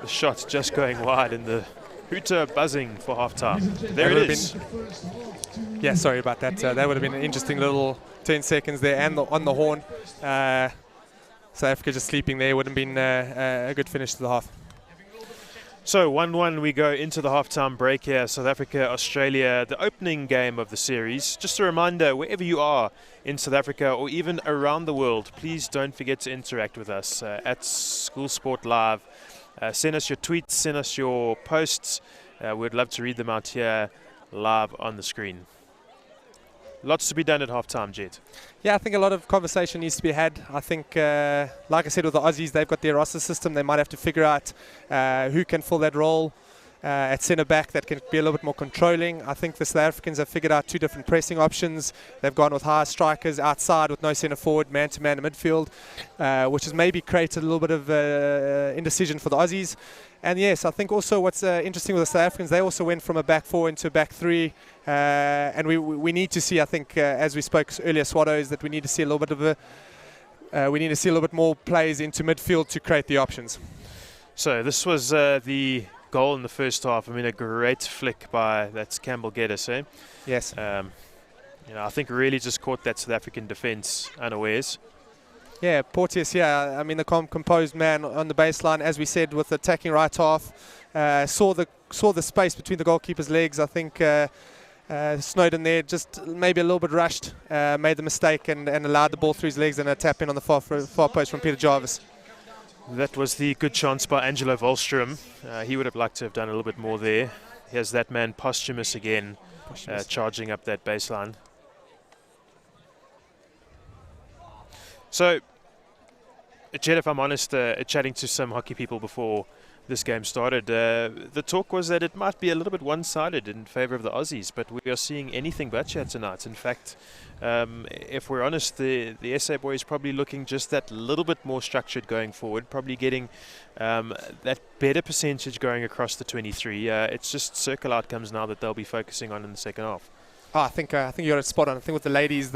The shot just going wide, and the hooter buzzing for half-time. There it is. Yeah, sorry about that. That would have been an interesting little 10 seconds there, and on the horn. South Africa just sleeping there would have been a good finish to the half. So 1-1 we go into the halftime break here. South Africa, Australia, the opening game of the series. Just a reminder, wherever you are in South Africa or even around the world, please don't forget to interact with us at School Sport Live. Send us your tweets, send us your posts. We'd love to read them out here live on the screen. Lots to be done at halftime, Jet. Yeah, I think a lot of conversation needs to be had. I think, like I said, with the Aussies, they've got their roster system. They might have to figure out who can fill that role at centre back that can be a little bit more controlling. I think the South Africans have figured out two different pressing options. They've gone with high strikers outside with no centre forward, man-to-man in midfield, which has maybe created a little bit of indecision for the Aussies. And yes, I think also what's interesting with the South Africans, they also went from a back four into a back three. And we need to see, I think, as we spoke earlier, Swattos, that we need to see a little bit of we need to see a little bit more plays into midfield to create the options. So this was the goal in the first half. I mean, a great flick by that's Campbell Geddes, eh? Yes. I think really just caught that South African defence unawares. Yeah, Porteous, I mean, the composed man on the baseline, as we said, with attacking right half, saw the space between the goalkeeper's legs. I think Snowden there just maybe a little bit rushed, made the mistake and allowed the ball through his legs and a tap in on the far post from Peter Jarvis. That was the good chance by Angelo Wallström. He would have liked to have done a little bit more there. Here's that man Posthumous again, charging up that baseline. So, Jed, if I'm honest, chatting to some hockey people before this game started, the talk was that it might be a little bit one-sided in favour of the Aussies, but we are seeing anything but here tonight. In fact, if we're honest, the SA boys probably looking just that little bit more structured going forward, probably getting that better percentage going across the 23. It's just circle outcomes now that they'll be focusing on in the second half. Oh, I think you got it spot on. I think with the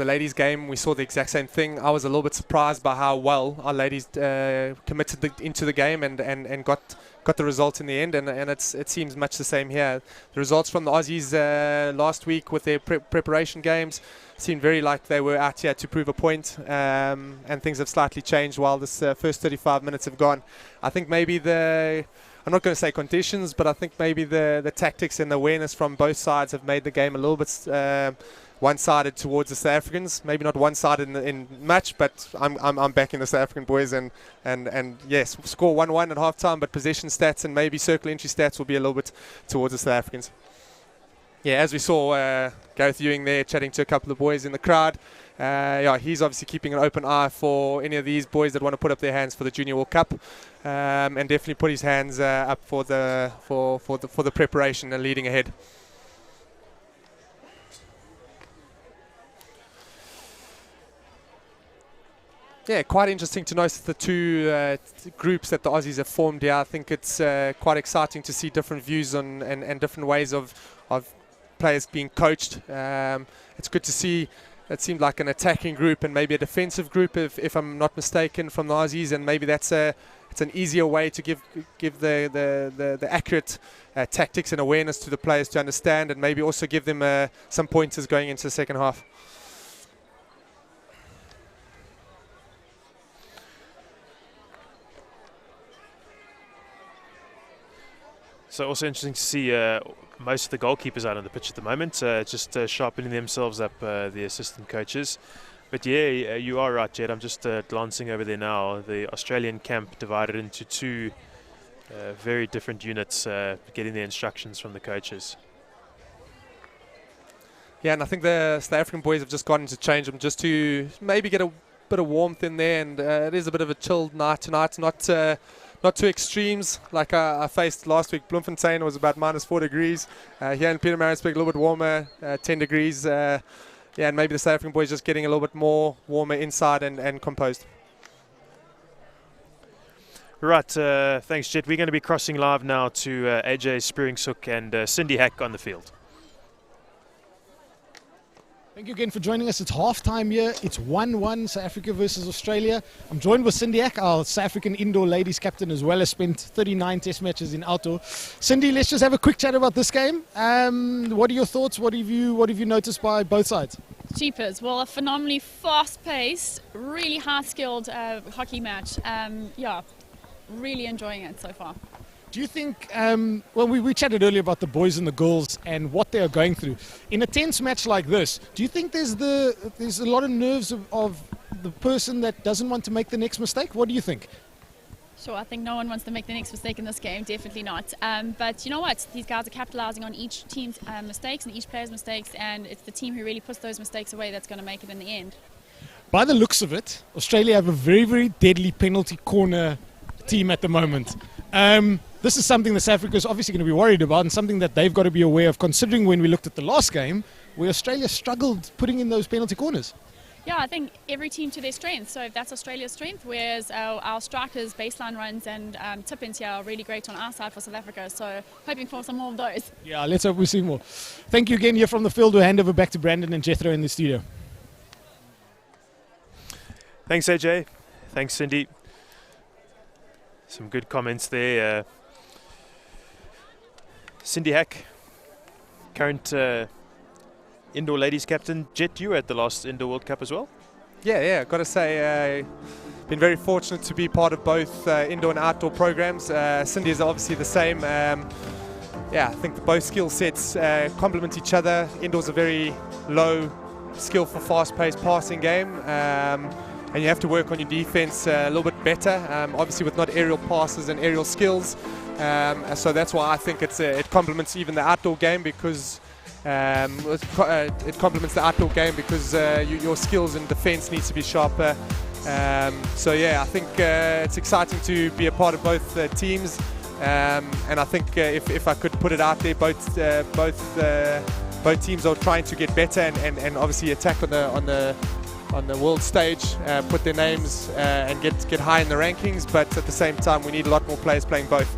ladies game, we saw the exact same thing. I was a little bit surprised by how well our ladies committed into the game and got the result in the end. And it seems much the same here. The results from the Aussies last week with their preparation games seemed very like they were out here to prove a point, and things have slightly changed while this first 35 minutes have gone. I think maybe I'm not going to say conditions, but I think maybe the tactics and the awareness from both sides have made the game a little bit one-sided towards the South Africans. Maybe not one-sided in much, but I'm backing the South African boys and yes, score 1-1 at halftime, but possession stats and maybe circle entry stats will be a little bit towards the South Africans. Yeah, as we saw Gareth Ewing there chatting to a couple of boys in the crowd. He's obviously keeping an open eye for any of these boys that want to put up their hands for the Junior World Cup, and definitely put his hands up for the preparation and leading ahead. Yeah, quite interesting to notice the two groups that the Aussies have formed here. I think it's quite exciting to see different views on and different ways of players being coached. It's good to see. It seemed like an attacking group and maybe a defensive group, if I'm not mistaken, from the Aussies, and maybe it's an easier way to give the accurate tactics and awareness to the players to understand, and maybe also give them some pointers going into the second half. So also interesting to see most of the goalkeepers out on the pitch at the moment, just sharpening themselves up, the assistant coaches. But yeah, you are right, Jed. I'm just glancing over there now. The Australian camp divided into two very different units, getting their instructions from the coaches. Yeah, and I think the South African boys have just gotten to change them just to maybe get a bit of warmth in there, and it is a bit of a chilled night tonight. Not too extremes like I faced last week. Bloemfontein was about -4 degrees. Here in Pietermaritzburg, a little bit warmer, 10 degrees. And maybe the South African boys just getting a little bit more warmer inside and composed. Right, thanks, Jet. We're going to be crossing live now to AJ Spuringshoek and Cindy Hack on the field. Thank you again for joining us. It's half-time here. It's 1-1, South Africa versus Australia. I'm joined with Cindy Hack, our South African indoor ladies captain, as well as spent 39 test matches in outdoor. Cindy, let's just have a quick chat about this game. What are your thoughts? What have you noticed by both sides? Jeepers. Well, a phenomenally fast-paced, really high-skilled hockey match. Really enjoying it so far. Do you think, well, we chatted earlier about the boys and the girls and what they are going through. In a tense match like this, do you think there's a lot of nerves of the person that doesn't want to make the next mistake? What do you think? Sure, I think no one wants to make the next mistake in this game, definitely not. But you know what? These guys are capitalising on each team's mistakes and each player's mistakes, and it's the team who really puts those mistakes away that's going to make it in the end. By the looks of it, Australia have a very, very deadly penalty corner team at the moment. This is something that South Africa is obviously going to be worried about, and something that they've got to be aware of, considering when we looked at the last game, where Australia struggled putting in those penalty corners. Yeah, I think every team to their strength. So that's Australia's strength, whereas our strikers, baseline runs and tip-ins here are really great on our side for South Africa. So hoping for some more of those. Yeah, let's hope we see more. Thank you again here from the field. We'll hand over back to Brandon and Jethro in the studio. Thanks, AJ. Thanks, Cindy. Some good comments there. Cindy Hack, current indoor ladies captain. Jet, you were at the last Indoor World Cup as well? Yeah, got to say, been very fortunate to be part of both indoor and outdoor programs. Cindy is obviously the same. I think both skill sets complement each other. Indoors a very low, skillful, fast-paced passing game. And you have to work on your defense a little bit better, obviously with not aerial passes and aerial skills. So that's why I think it complements even the outdoor game, because it complements the outdoor game because your skills in defense needs to be sharper. I think it's exciting to be a part of both teams. And I think if I could put it out there, both teams are trying to get better and obviously attack on the world stage, put their names and get high in the rankings, but at the same time we need a lot more players playing both.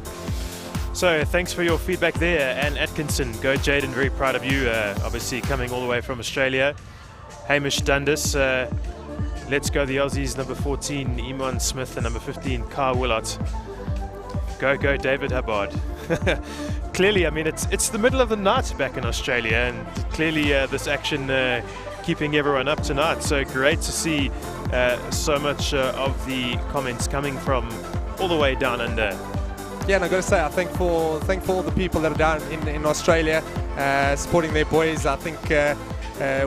So thanks for your feedback there. And Atkinson, go Jaden, very proud of you, obviously coming all the way from Australia. Hamish Dundas, let's go the Aussies, number 14 Iman Smith and number 15 Kyle Willott. Go David Hubbard. Clearly, I mean, it's the middle of the night back in Australia, and clearly this action keeping everyone up tonight. So great to see so much of the comments coming from all the way down under. Yeah, and I've got to say, I thank for all the people that are down in Australia supporting their boys. I think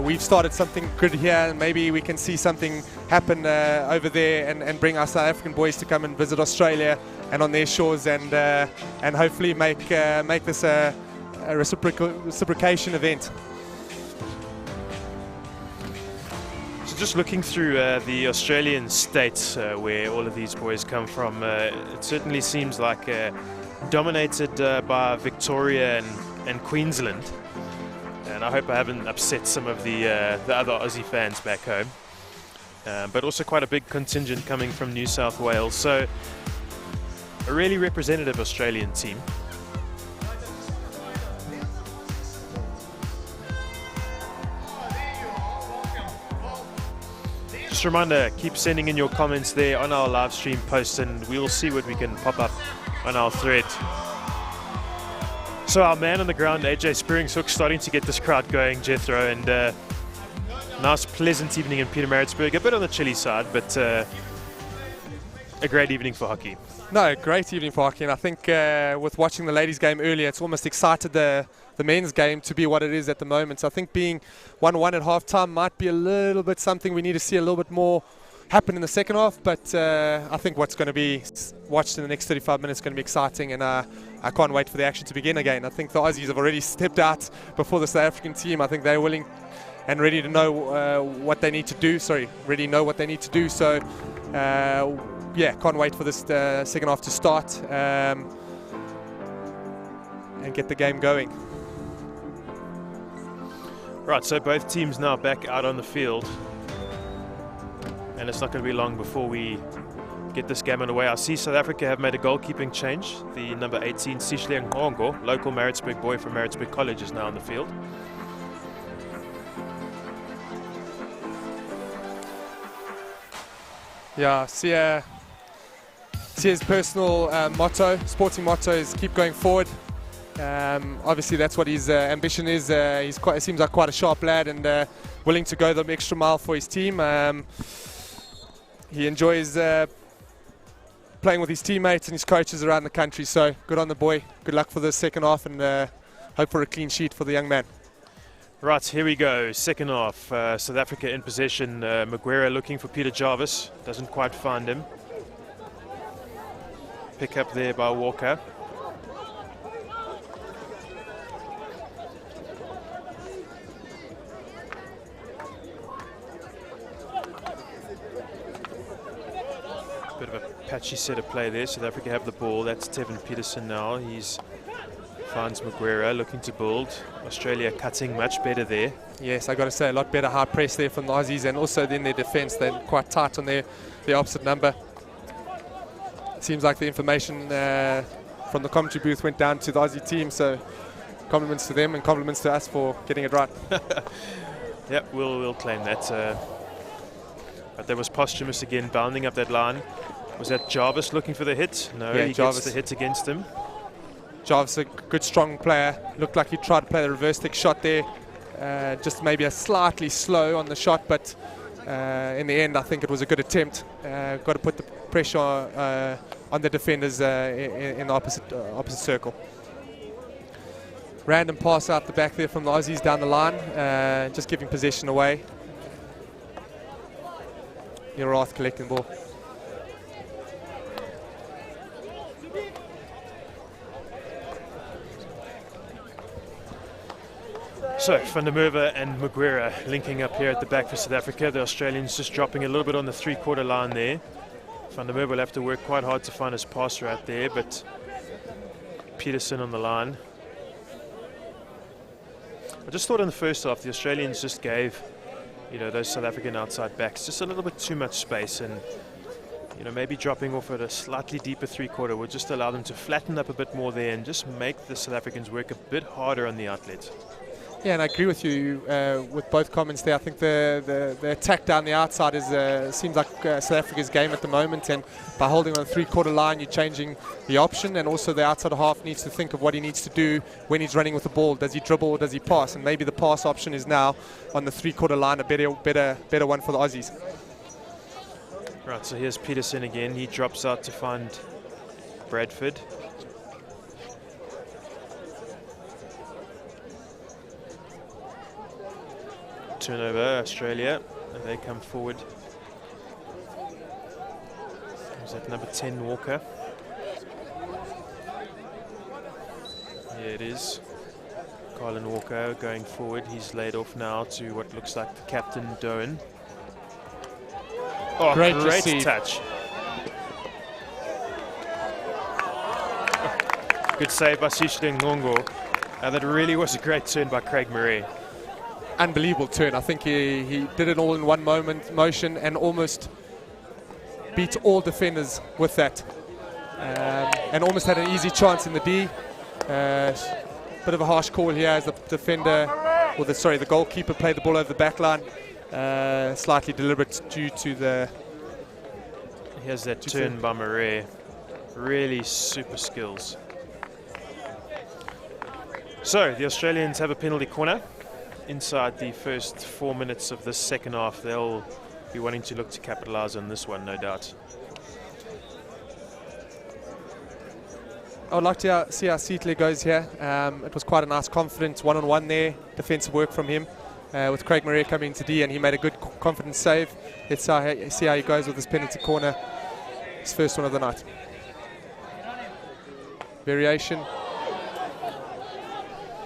we've started something good here, and maybe we can see something happen over there and bring our South African boys to come and visit Australia and on their shores, and hopefully make this a reciprocation event. So just looking through the Australian states where all of these boys come from, it certainly seems like dominated by Victoria and Queensland. And I hope I haven't upset some of the other Aussie fans back home. But also quite a big contingent coming from New South Wales. So a really representative Australian team. Just a reminder, keep sending in your comments there on our live stream post, and we'll see what we can pop up on our thread. So our man on the ground, AJ Spearing's Hook, starting to get this crowd going, Jethro, and nice pleasant evening in Pietermaritzburg, a bit on the chilly side, but a great evening for hockey. No, great evening for hockey, and I think with watching the ladies' game earlier, it's almost excited the men's game to be what it is at the moment. So I think being 1-1 at half-time might be a little bit something we need to see a little bit more happen in the second half, but I think what's going to be watched in the next 35 minutes is going to be exciting, and I can't wait for the action to begin again. I think the Aussies have already stepped out before the South African team. I think they're willing and ready to know what they need to do. So can't wait for this second half to start and get the game going. Right, so both teams now back out on the field, and it's not going to be long before we get this game underway. I see South Africa have made a goalkeeping change. The number 18 Sihle Ngongo, local Maritzburg boy from Maritzburg College, is now on the field. Yeah, see his personal sporting motto is keep going forward. Obviously that's what his ambition is. He seems like quite a sharp lad and willing to go the extra mile for his team. He enjoys playing with his teammates and his coaches around the country. So good on the boy. Good luck for the second half, and hope for a clean sheet for the young man. Right, here we go. Second half. South Africa in possession. Maguire looking for Peter Jarvis. Doesn't quite find him. Pick up there by Walker. Bit of a patchy set of play there. South Africa have the ball. That's Tevin Peterson now. He's finds Maguire looking to build. Australia cutting much better there. Yes, I got to say, a lot better high press there from the Aussies, and also in their defence, they're quite tight on their opposite number. Seems like the information from the commentary booth went down to the Aussie team, so compliments to them and compliments to us for getting it right. Yep, we'll claim that. But there was Posthumous again bounding up that line. Was that Jarvis looking for the hit? No, yeah, he Jarvis gets the hit against him. Jarvis, a good strong player. Looked like he tried to play the reverse stick shot there. Just maybe a slightly slow on the shot, but in the end I think it was a good attempt. Got to put the pressure on the defenders in the opposite circle. Random pass out the back there from the Aussies down the line, just giving possession away. Neurath collecting the ball. So Van der Merwe and Maguire linking up here at the back for South Africa. The Australians just dropping a little bit on the three-quarter line there. Van der Merwe will have to work quite hard to find his passer out there, but Peterson on the line. I just thought in the first half the Australians just gave, those South African outside backs just a little bit too much space, and maybe dropping off at a slightly deeper three-quarter would just allow them to flatten up a bit more there and just make the South Africans work a bit harder on the outlet. Yeah, and I agree with you with both comments there. I think the attack down the outside seems like South Africa's game at the moment, and by holding on the three-quarter line, you're changing the option, and also the outside half needs to think of what he needs to do when he's running with the ball. Does he dribble or does he pass? And maybe the pass option is now on the three-quarter line, a better one for the Aussies. Right, so here's Peterson again. He drops out to find Bradford. Turnover, Australia, and they come forward. Is that number 10, Walker? Yeah, it is. Colin Walker going forward. He's laid off now to what looks like the captain, Doan. Oh, great touch. Good save by Sishle Ngongo. That really was a great turn by Craig Murray. Unbelievable turn. I think he did it all in one motion and almost beat all defenders with that, and almost had an easy chance in the D. Bit of a harsh call here as the defender, or the goalkeeper played the ball over the back line. Slightly deliberate due to the... Here's that turn by Murray. Really super skills. So the Australians have a penalty corner. Inside the first 4 minutes of this second half, they'll be wanting to look to capitalize on this one, no doubt. I would like to see how Sishle goes here. It was quite a nice, confident one-on-one there. Defensive work from him with Craig Murray coming into D, and he made a good, confident save. Let's see how he goes with this penalty corner. His first one of the night. Variation.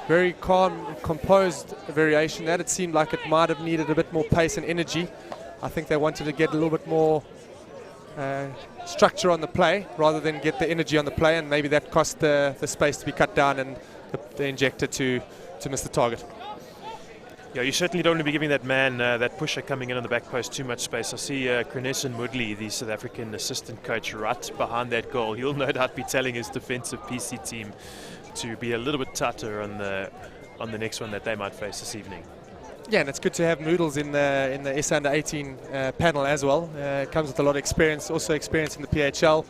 Very calm, composed variation. That it seemed like it might have needed a bit more pace and energy. I think they wanted to get a little bit more structure on the play rather than get the energy on the play, and maybe that cost the space to be cut down and the injector to miss the target. Yeah, you certainly don't want to be giving that man, that pusher coming in on the back post, too much space. I see Krenessen Moodley, the South African assistant coach, right behind that goal. He'll no doubt be telling his defensive PC team to be a little bit tighter on the next one that they might face this evening. Yeah, and it's good to have Noodles in the SA Under 18 panel as well. Comes with a lot of experience, also experience in the PHL.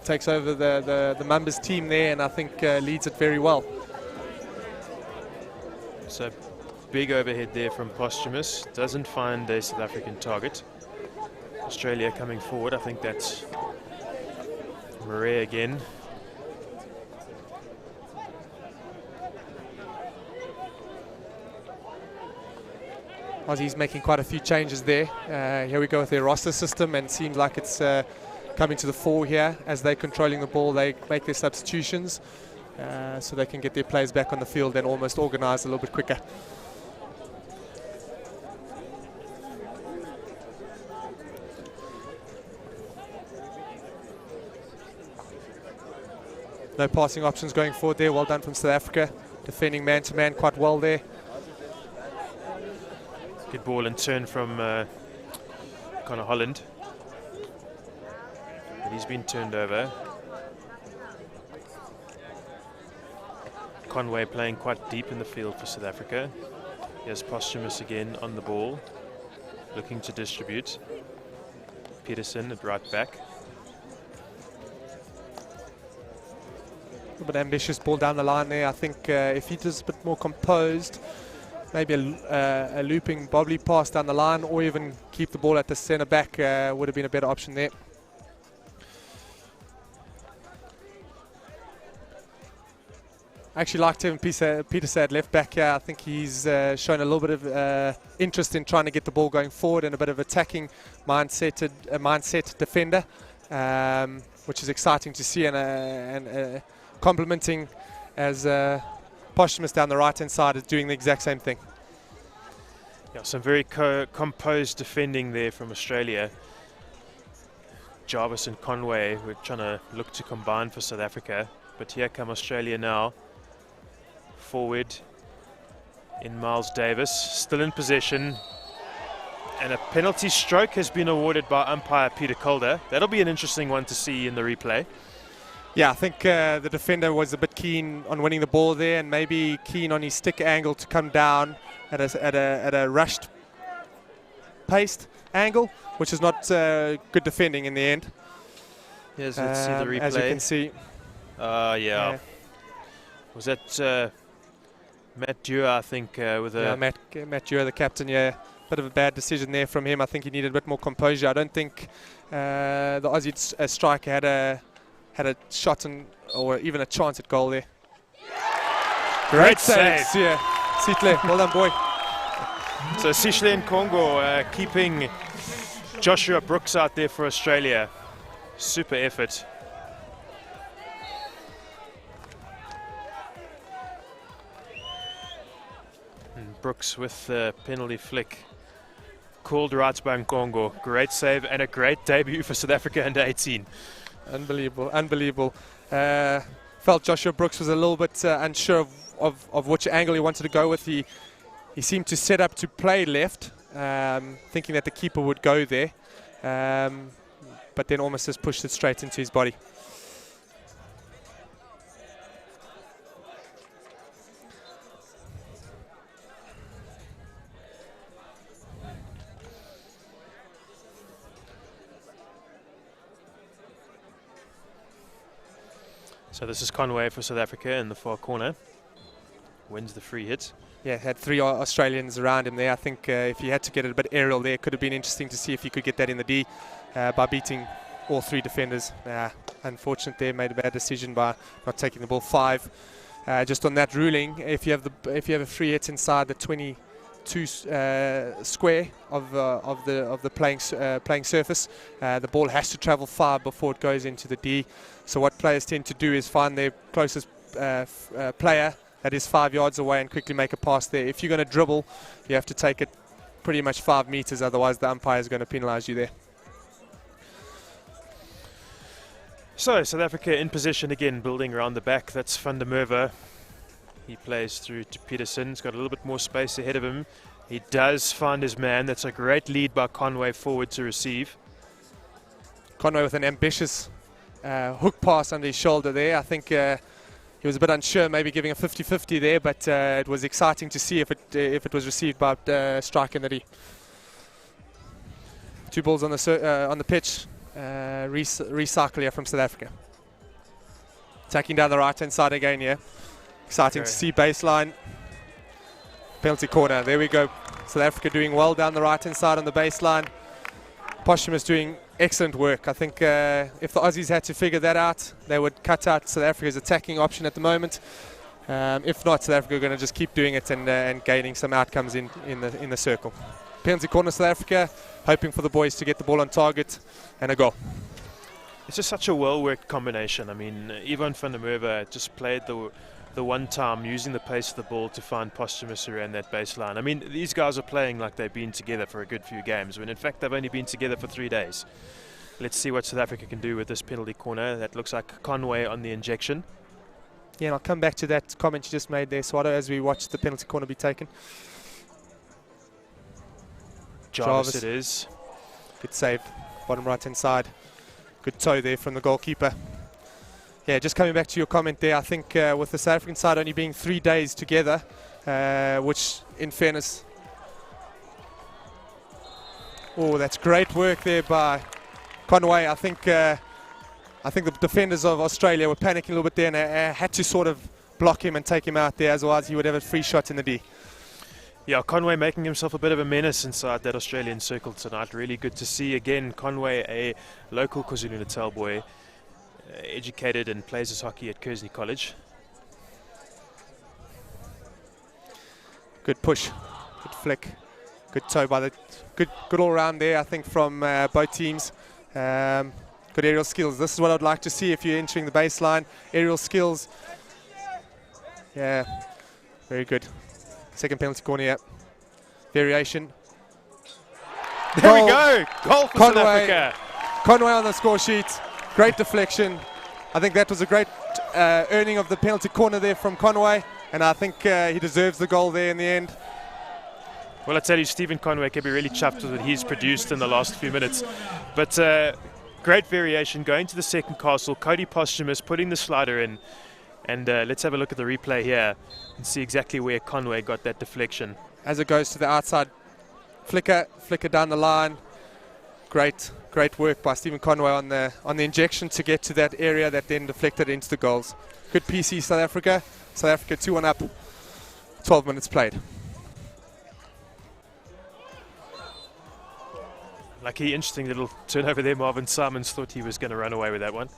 Takes over the Mambas team there, and I think leads it very well. So big overhead there from Posthumous. Doesn't find a South African target. Australia coming forward. I think that's Murray again. Aussie's making quite a few changes there. Here we go with their roster system, and seems like it's coming to the fore here. As they're controlling the ball, they make their substitutions so they can get their players back on the field and almost organise a little bit quicker. No passing options going forward there. Well done from South Africa. Defending man-to-man quite well there. Good ball and turn from Connor Holland. But he's been turned over. Conway playing quite deep in the field for South Africa. Here's Posthumous again on the ball, looking to distribute. Peterson at right back. A little bit ambitious ball down the line there. I think if he was a bit more composed, maybe a looping bobbly pass down the line, or even keep the ball at the centre back would have been a better option there. I actually liked Kevin Peterson at left back here. I think he's shown a little bit of interest in trying to get the ball going forward and a bit of attacking mindset defender, which is exciting to see, and complementing as Posthumous down the right hand side is doing the exact same thing. Yeah, some very composed defending there from Australia. Jarvis and Conway were trying to look to combine for South Africa, but here come Australia now. Forward in Miles Davis, still in possession, and a penalty stroke has been awarded by umpire Peter Calder. That'll be an interesting one to see in the replay. Yeah, I think the defender was a bit keen on winning the ball there, and maybe keen on his stick angle to come down at a rushed paced angle, which is not good defending in the end. Yes, let's see the replay. As you can see. Yeah. Was that Matt Dewar, I think, with a... Yeah, Matt Dewar, the captain, yeah. Bit of a bad decision there from him. I think he needed a bit more composure. I don't think the Aussie striker had a shot or even a chance at goal there. Great save. Yeah, Sihle, well done, boy. So Sihle and Congo keeping Joshua Brooks out there for Australia. Super effort. And Brooks with the penalty flick. Called right by Congo. Great save and a great debut for South Africa under 18. Unbelievable, unbelievable. Felt Joshua Brooks was a little bit unsure of which angle he wanted to go with. He seemed to set up to play left, thinking that the keeper would go there, but then almost just pushed it straight into his body. So this is Conway for South Africa in the far corner. Wins the free hit. Yeah, had three Australians around him there. I think if he had to get it a bit aerial there, it could have been interesting to see if he could get that in the D by beating all three defenders. Unfortunate there, made a bad decision by not taking the ball 5. Just on that ruling, if you have a free hit inside the 22 square of the playing surface, the ball has to travel 5 before it goes into the D. So what players tend to do is find their closest player that is 5 yards away and quickly make a pass there. If you're going to dribble, you have to take it pretty much 5 meters, otherwise the umpire is going to penalize you there. So South Africa in position again, building around the back. That's Van der Merwe. He plays through to Peterson. He's got a little bit more space ahead of him. He does find his man. That's a great lead by Conway forward to receive. Conway with an ambitious hook pass under his shoulder there. I think he was a bit unsure, maybe giving a 50-50 there, but it was exciting to see if it was received by striker in the D. 2 balls on the pitch. Recycle here from South Africa. Attacking down the right-hand side again here. Exciting to see baseline. Penalty corner. There we go. South Africa doing well down the right-hand side on the baseline. Posthumous doing excellent work. I think if the Aussies had to figure that out, they would cut out South Africa's attacking option at the moment. If not, South Africa are going to just keep doing it and gaining some outcomes in the circle. Penalty corner, South Africa, hoping for the boys to get the ball on target and a goal. It's just such a well-worked combination. I mean, Ivan van der Merwe just played the one time using the pace of the ball to find Posthumous around that baseline. I mean, these guys are playing like they've been together for a good few games, when in fact they've only been together for 3 days. Let's see what South Africa can do with this penalty corner. That looks like Conway on the injection. Yeah, and I'll come back to that comment you just made there, Swado, as we watch the penalty corner be taken. Jarvis it is. Good save, bottom right-hand side. Good toe there from the goalkeeper. Yeah, just coming back to your comment there, I think with the South African side only being 3 days together, which in fairness... Oh, that's great work there by Conway. I think the defenders of Australia were panicking a little bit there and had to sort of block him and take him out there, otherwise he would have a free shot in the D. Yeah, Conway making himself a bit of a menace inside that Australian circle tonight. Really good to see. Again, Conway, a local KwaZulu-Natal boy, educated and plays his hockey at Kearsley College. Good push, good flick, good toe by the... Good all round there, I think, from both teams. Good aerial skills. This is what I'd like to see if you're entering the baseline. Aerial skills. Yeah, very good. Second penalty corner, yeah. Variation. There we go. Goal for South Africa. Conway on the score sheet. Great deflection. I think that was a great earning of the penalty corner there from Conway. And I think he deserves the goal there in the end. Well, I tell you, Stephen Conway can be really chuffed with what he's produced in the last few minutes. But great variation going to the second castle. Cody Posthumous putting the slider in. And let's have a look at the replay here and see exactly where Conway got that deflection. As it goes to the outside, flicker down the line. Great work by Stephen Conway on the injection to get to that area that then deflected into the goals. Good PC, South Africa. South Africa 2-1 up, 12 minutes played. Lucky, interesting little turnover there. Marvin Simons thought he was going to run away with that one.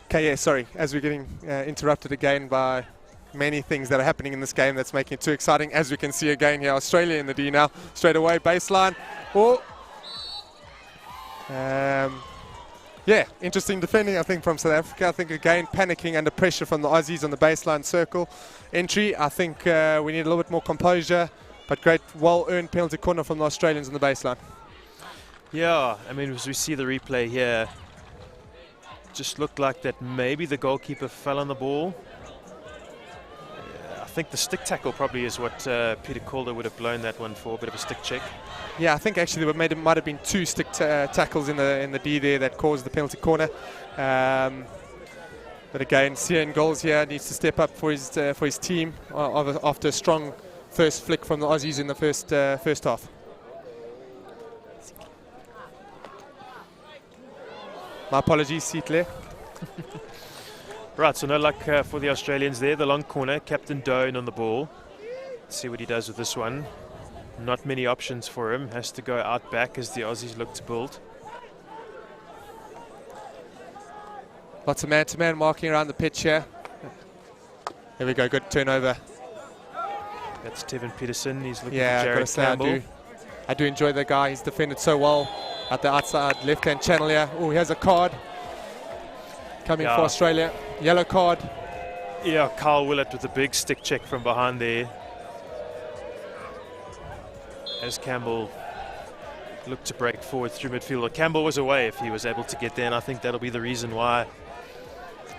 Okay, yeah, sorry. As we're getting interrupted again by many things that are happening in this game that's making it too exciting. As we can see again here, Australia in the D now. Straight away, baseline. Oh. Yeah, interesting defending, I think, from South Africa. I think, again, panicking under pressure from the Aussies on the baseline circle. Entry, I think we need a little bit more composure, but great, well-earned penalty corner from the Australians on the baseline. Yeah, I mean, as we see the replay here, just looked like that maybe the goalkeeper fell on the ball. I think the stick tackle probably is what Peter Calder would have blown that one for, a bit of a stick check. Yeah, I think actually there might have been 2 stick tackles in the D there that caused the penalty corner. But again, Cian Goals here needs to step up for his team after a strong first flick from the Aussies in the first half. My apologies, Sietle. Right, so no luck for the Australians there. The long corner, Captain Doan on the ball. Let's see what he does with this one. Not many options for him. Has to go out back as the Aussies look to build. Lots of man-to-man marking around the pitch here. There we go, good turnover. That's Tevin Peterson. He's looking for Jared Campbell. I do enjoy the guy. He's defended so well at the outside left-hand channel here. Oh, he has a card coming for Australia. Yellow card. Yeah, Carl Willett with a big stick check from behind there. As Campbell looked to break forward through midfield. Campbell was away if he was able to get there, and I think that'll be the reason why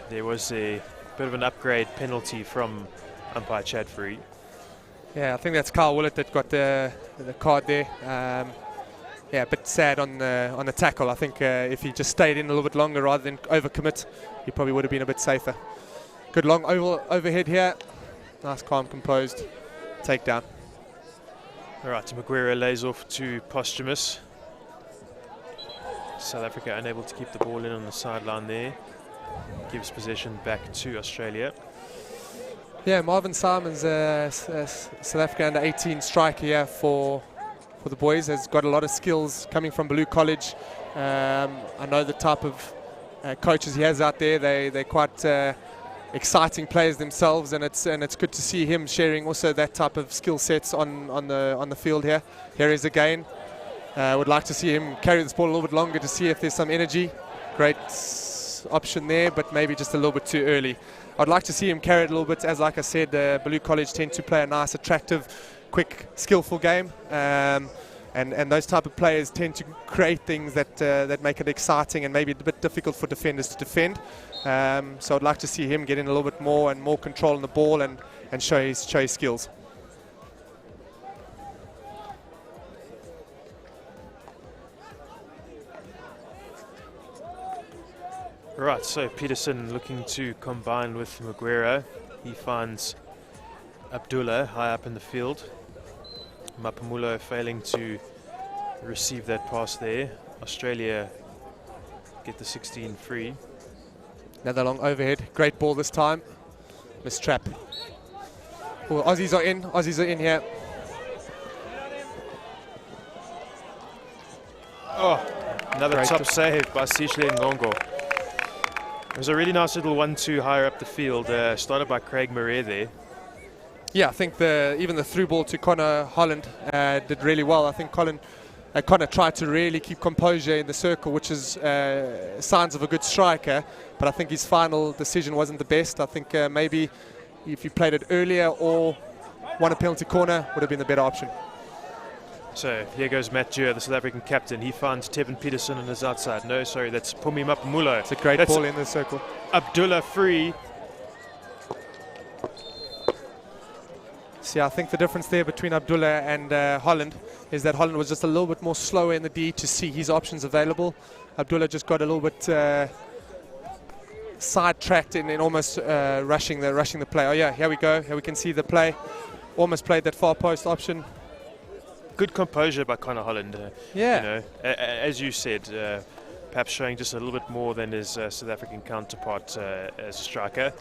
there was a bit of an upgrade penalty from umpire Chad Free. Yeah, I think that's Carl Willett that got the card there. Yeah, a bit sad on the tackle. I think if he just stayed in a little bit longer rather than overcommit, he probably would have been a bit safer. Good long overhead here. Nice, calm, composed takedown. All right, so Maguire lays off to Posthumous. South Africa unable to keep the ball in on the sideline there. Gives possession back to Australia. Yeah, Marvin Simons, South Africa under 18 striker here for for the boys. Has got a lot of skills coming from Blue College. I know the type of coaches he has out there. They're quite exciting players themselves, and it's good to see him sharing also that type of skill sets on the field here. Here he is again. Would like to see him carry this ball a little bit longer to see if there's some energy. Great option there, but maybe just a little bit too early. I'd like to see him carry it a little bit, as like I said, Blue College tend to play a nice, attractive, quick, skillful game, and those type of players tend to create things that make it exciting and maybe a bit difficult for defenders to defend. So I'd like to see him get in a little bit more and more control on the ball and show his skills. Right, so Peterson looking to combine with Muguera. He finds Abdullah high up in the field. Mapamulo failing to receive that pass there. Australia get the 16 free. Another long overhead. Great ball this time. Missed trap. Oh, Aussies are in. Aussies are in here. Oh, another Great top save by Sishle Ngongo. It was a really nice little 1-2 higher up the field, started by Craig Murray there. Yeah, I think even the through ball to Connor Holland did really well. I think Connor tried to really keep composure in the circle, which is signs of a good striker, but I think his final decision wasn't the best. I think maybe if he played it earlier or won a penalty corner, would have been the better option. So here goes Matt Dewar, the South African captain. He finds Tevin Peterson on his outside. No, sorry, that's Pumi Mapamulo. It's a great ball in the circle. Abdullah free. See, I think the difference there between Abdullah and Holland is that Holland was just a little bit more slower in the D to see his options available. Abdullah just got a little bit sidetracked in almost rushing the play. Oh yeah, here we go. Here we can see the play. Almost played that far post option. Good composure by Connor Holland. Yeah. You know, as you said, perhaps showing just a little bit more than his South African counterpart as a striker.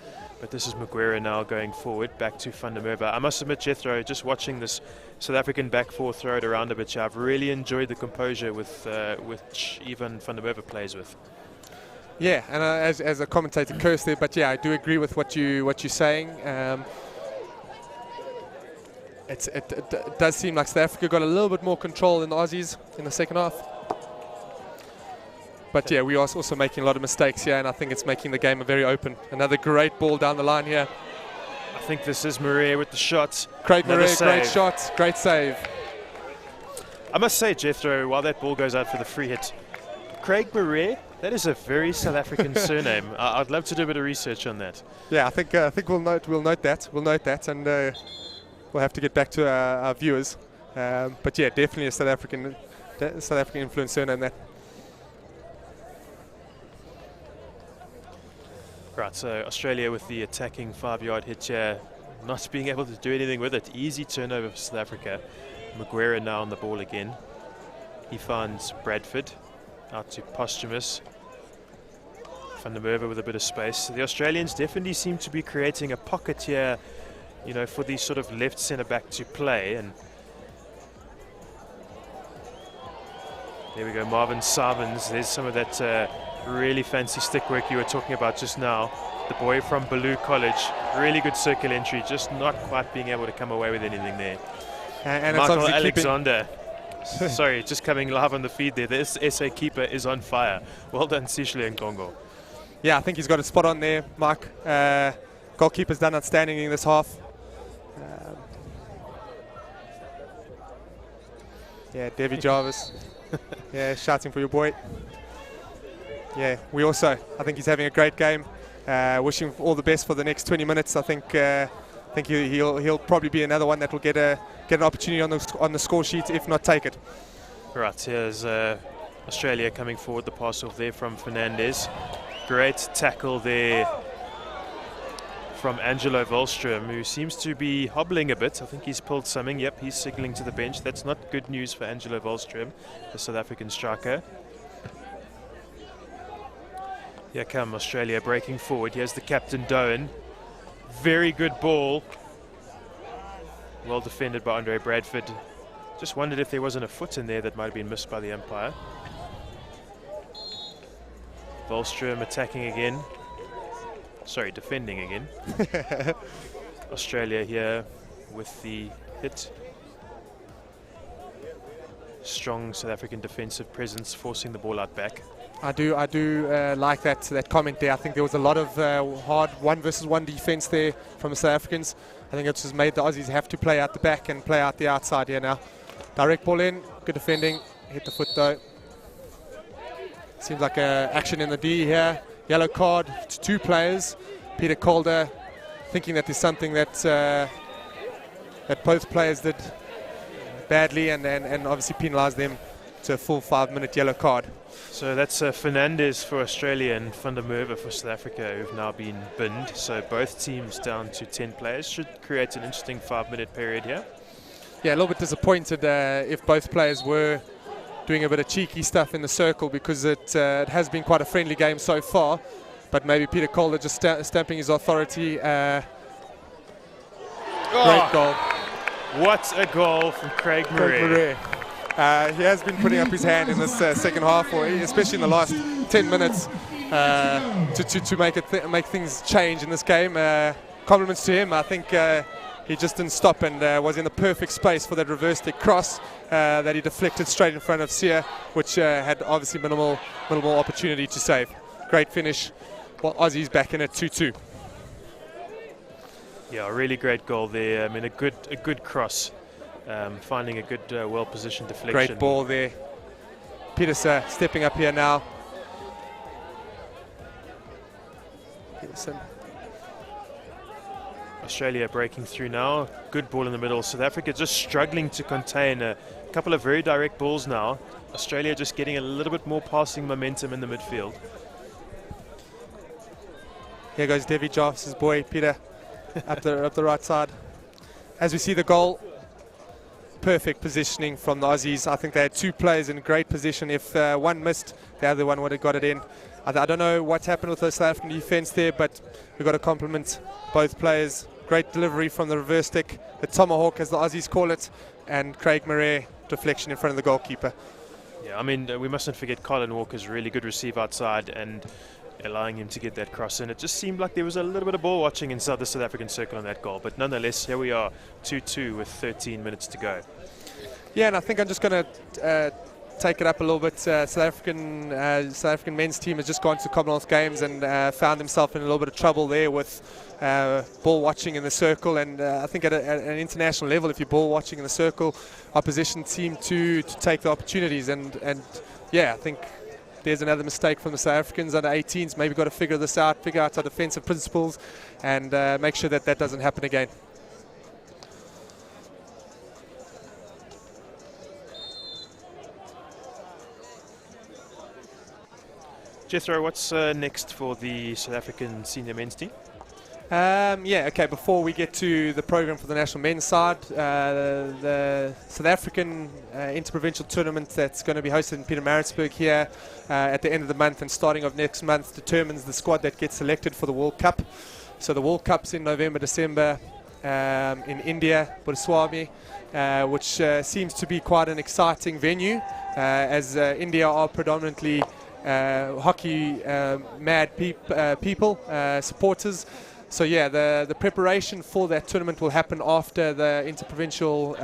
But this is Muguera now going forward, back to Van der Merwe. I must admit, Jethro, just watching this South African back four throw it around a bit, I've really enjoyed the composure with which even Van der Merwe plays with. Yeah, and as a commentator cursed there, but yeah, I do agree with what you're saying. It does seem like South Africa got a little bit more control than the Aussies in the second half. But yeah, we are also making a lot of mistakes here, and I think it's making the game very open. Another great ball down the line here. I think this is Murray with the shot. Craig Murray, great shot, great save. I must say, Jethro, while that ball goes out for the free hit, Craig Murray, that is a very South African surname. I'd love to do a bit of research on that. Yeah, I think we'll note that, and we'll have to get back to our viewers. But yeah, definitely a South African influence surname that. Right, so Australia with the attacking 5-yard hit here, not being able to do anything with it. Easy turnover for South Africa. Muguera now on the ball again. He finds Bradford out to Posthumous. Van der Merwe with a bit of space. The Australians definitely seem to be creating a pocket here, you know, for the sort of left centre back to play. And there we go, Marvin Simons. There's some of that really fancy stick work you were talking about just now. The boy from Blue College, really good circle entry, just not quite being able to come away with anything there. And Michael Alexander, sorry, just coming live on the feed there. The SA keeper is on fire. Well done, Sishle Ngongo. Yeah, I think he's got a spot on there, Mark. Goalkeeper's done outstanding in this half. Yeah, Davy Jarvis. Yeah, shouting for your boy. Yeah, I think he's having a great game. Wishing him all the best for the next 20 minutes. I think he'll probably be another one that will get an opportunity on the score sheet, if not take it. Right, here's Australia coming forward. The pass off there from Fernandez. Great tackle there from Angelo Wallström, who seems to be hobbling a bit. I think he's pulled something. Yep, he's signalling to the bench. That's not good news for Angelo Wallström, the South African striker. Here come Australia breaking forward. Here's the captain, Doan. Very good ball. Well defended by Andre Bradford. Just wondered if there wasn't a foot in there that might have been missed by the umpire. Wallström attacking again. Sorry, defending again. Australia here with the hit. Strong South African defensive presence, forcing the ball out back. I do like that comment there. I think there was a lot of hard 1-versus-1 defense there from the South Africans. I think it's just made the Aussies have to play out the back and play out the outside here now. Direct ball in, good defending, hit the foot though. Seems like action in the D here. Yellow card to 2 players. Peter Calder thinking that there's something that that both players did badly and obviously penalised them to a full 5-minute yellow card. So that's Fernandez for Australia and Van der Merwe for South Africa, who've now been binned. So both teams down to 10 players. Should create an interesting 5-minute period here. Yeah, a little bit disappointed if both players were doing a bit of cheeky stuff in the circle, because it has been quite a friendly game so far. But maybe Peter Calder just stamping his authority. Great goal. What a goal from Craig Murray. He has been putting up his hand in this second half, or especially in the last 10 minutes, to make things change in this game. Compliments to him. I think he just didn't stop and was in the perfect space for that reverse stick cross that he deflected straight in front of Sia, which had obviously minimal opportunity to save. Great finish. Well, Aussies back in at 2-2. Yeah, a really great goal there. I mean, a good cross, finding a good, well-positioned deflection. Great ball there. Peterson stepping up here now. Peterson. Australia breaking through now. Good ball in the middle. South Africa just struggling to contain a couple of very direct balls now. Australia just getting a little bit more passing momentum in the midfield. Here goes Devi Jarvis's boy, Peter, up the right side. As we see the goal, perfect positioning from the Aussies. I think they had 2 players in great position. If one missed, the other one would have got it in. I don't know what's happened with the South African defence there, but we've got to compliment both players. Great delivery from the reverse stick, the tomahawk as the Aussies call it, and Craig Murray deflection in front of the goalkeeper. Yeah, I mean, we mustn't forget Colin Walker's really good receive outside and allowing him to get that cross in. It just seemed like there was a little bit of ball watching inside the South African circle on that goal, but nonetheless, here we are, 2-2 with 13 minutes to go. Yeah, and I think I'm just going to take it up a little bit. South African men's team has just gone to Commonwealth Games and found himself in a little bit of trouble there with ball watching in the circle, and I think at an international level, if you're ball watching in the circle, opposition seem to take the opportunities, and yeah, I think there's another mistake from the South Africans under 18s. Maybe got to figure this out, figure out our defensive principles, and make sure that doesn't happen again. Jethro, what's next for the South African senior men's team? Yeah, okay, before we get to the program for the national men's side, the South African interprovincial tournament that's going to be hosted in Pietermaritzburg here at the end of the month and starting of next month determines the squad that gets selected for the World Cup. So the World Cup's in November, December in India, Bodhiswami, which seems to be quite an exciting venue as India are predominantly hockey mad people, supporters. So yeah, the preparation for that tournament will happen after the interprovincial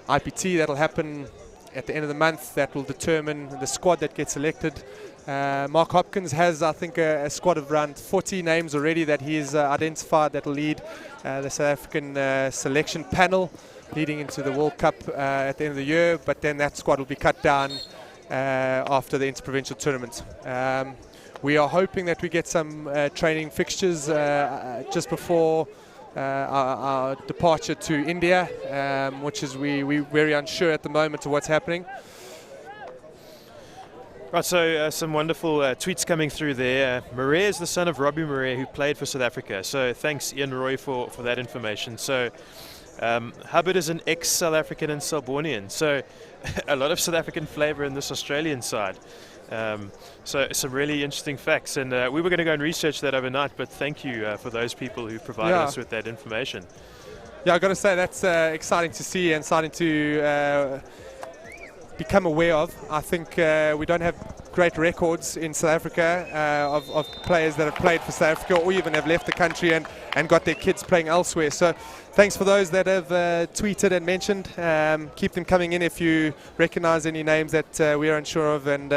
IPT. That'll happen at the end of the month. That will determine the squad that gets selected. Mark Hopkins has, I think, a squad of around 40 names already that he's identified that will lead the South African selection panel leading into the World Cup at the end of the year. But then that squad will be cut down after the interprovincial tournament. We are hoping that we get some training fixtures just before our departure to India, which is we're very unsure at the moment of what's happening. Right, so some wonderful tweets coming through there. Murray is the son of Robbie Murray, who played for South Africa. So thanks, Ian Roy, for that information. So Hubbard is an ex-South African and Selbornian. So a lot of South African flavour in this Australian side. So some really interesting facts, and we were going to go and research that overnight, but thank you for those people who provided us with that information. Yeah, I've got to say that's exciting to see and exciting to become aware of. I think we don't have great records in South Africa of players that have played for South Africa or even have left the country and got their kids playing elsewhere. So thanks for those that have tweeted and mentioned. Keep them coming in if you recognize any names that we are unsure of, and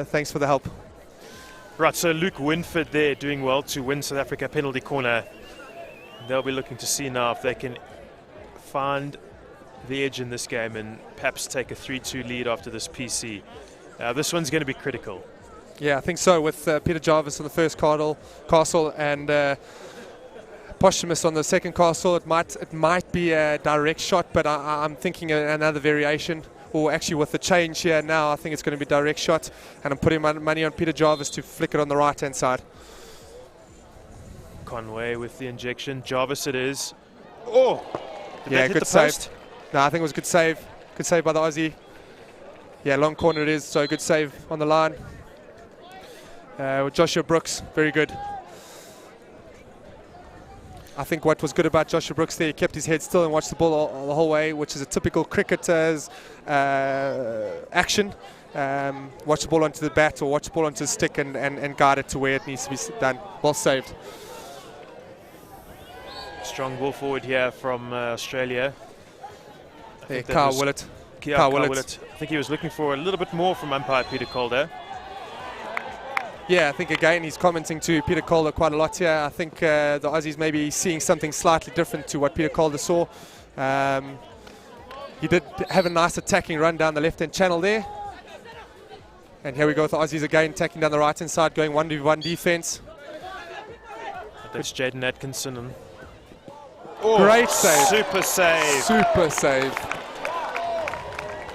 thanks for the help. Right, so Luke Winford there doing well to win South Africa penalty corner. They'll be looking to see now if they can find the edge in this game and perhaps take a 3-2 lead after this PC. This one's going to be critical. Yeah, I think so, with Peter Jarvis on the first castle and Posthumous on the second castle. It might be a direct shot, but I'm thinking another variation. Or actually, with the change here now, I think it's going to be direct shot, and I'm putting my money on Peter Jarvis to flick it on the right-hand side. Conway with the injection. Jarvis it is. Oh! Did that hit good the save. post? No, I think it was a good save. Good save by the Aussie. Yeah, long corner it is, so good save on the line. With Joshua Brooks, very good. I think what was good about Joshua Brooks there, he kept his head still and watched the ball the whole way, which is a typical cricketer's action. Watch the ball onto the bat or watch the ball onto the stick and guide it to where it needs to be done. Well saved. Strong ball forward here from Australia. There, Carl Willett. Carl Willett. I think he was looking for a little bit more from umpire Peter Calder. Yeah, I think again he's commenting to Peter Calder quite a lot here. I think the Aussies may be seeing something slightly different to what Peter Calder saw. He did have a nice attacking run down the left-hand channel there. And here we go with the Aussies again, attacking down the right-hand side, going 1v1 defense. That's Jaden Atkinson. Great save. Super save. Super save.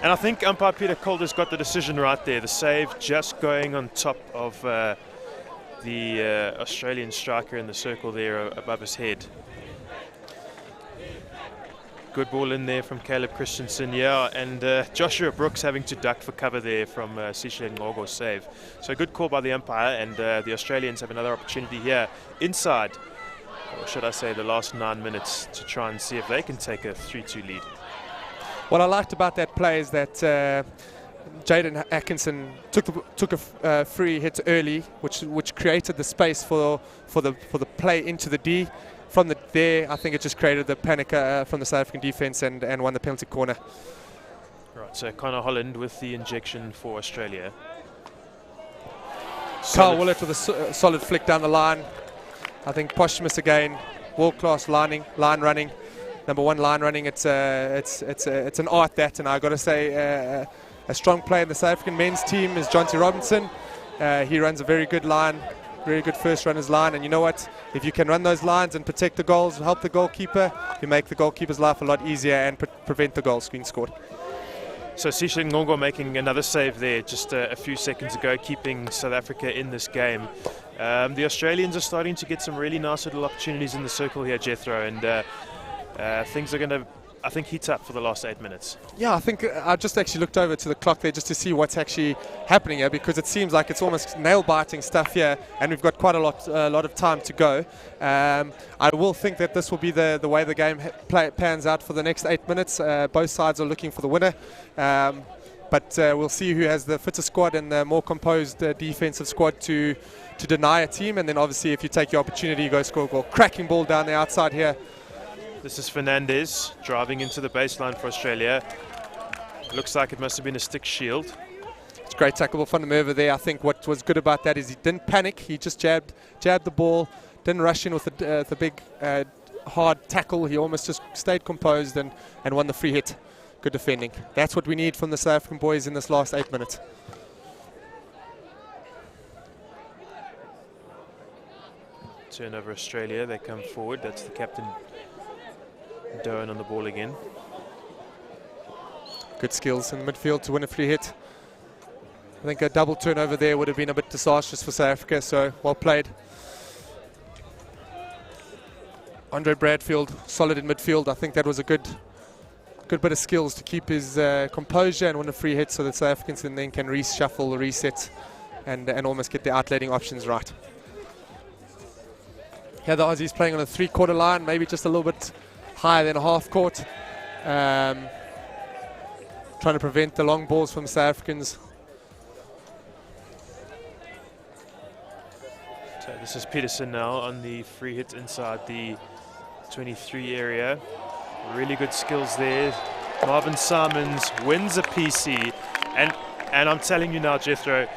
And I think umpire Peter Calder's got the decision right there. The save just going on top of the Australian striker in the circle there above his head. Good ball in there from Caleb Christensen, yeah, and Joshua Brooks having to duck for cover there from Sishle Ngogo's save. So good call by the umpire, and the Australians have another opportunity here inside, or should I say the last 9 minutes, to try and see if they can take a 3-2 lead. What I liked about that play is that Jaden Atkinson took a free hit early, which created the space for the play into the D. From there, I think it just created the panic from the South African defence and won the penalty corner. Right, so Connor Holland with the injection for Australia. Carl Willett with a solid flick down the line. I think Posthumous again, world-class line running. Number one line running. It's an art, that, and I've got to say a strong player in the South African men's team is Jonty Robinson. He runs a very good line. Very good first runner's line, and you know what? If you can run those lines and protect the goals, help the goalkeeper, you make the goalkeeper's life a lot easier and prevent the goals being scored. So Sishle Ngogo making another save there just a few seconds ago, keeping South Africa in this game. The Australians are starting to get some really nice little opportunities in the circle here, Jethro, and things are going to, I think, heat up for the last 8 minutes. Yeah, I think I just actually looked over to the clock there just to see what's actually happening here, because it seems like it's almost nail-biting stuff here, and we've got quite a lot of time to go. I will think that this will be the way the game pans out for the next 8 minutes. Both sides are looking for the winner, but we'll see who has the fitter squad and the more composed defensive squad to deny a team, and then obviously if you take your opportunity, you go score a goal. Cracking ball down the outside here. This is Fernandez driving into the baseline for Australia. Looks like it must have been a stick shield. It's a great tackle from the Merva there. I think what was good about that is he didn't panic. He just jabbed the ball, didn't rush in with the big hard tackle. He almost just stayed composed and won the free hit. Good defending. That's what we need from the South African boys in this last 8 minutes. Turnover Australia, they come forward. That's the captain, Doan, on the ball again. Good skills in the midfield to win a free hit. I think a double turnover there would have been a bit disastrous for South Africa, so well played. Andre Bradfield, solid in midfield. I think that was a good bit of skills to keep his composure and win a free hit, so that South Africans then can reshuffle, reset, and almost get the outletting options right. Here the Aussies playing on a three-quarter line, maybe just a little bit higher than half court, trying to prevent the long balls from South Africans. So this is Peterson now on the free hit inside the 23 area. Really good skills there. Marvin Simons wins a PC, and I'm telling you now, Jethro,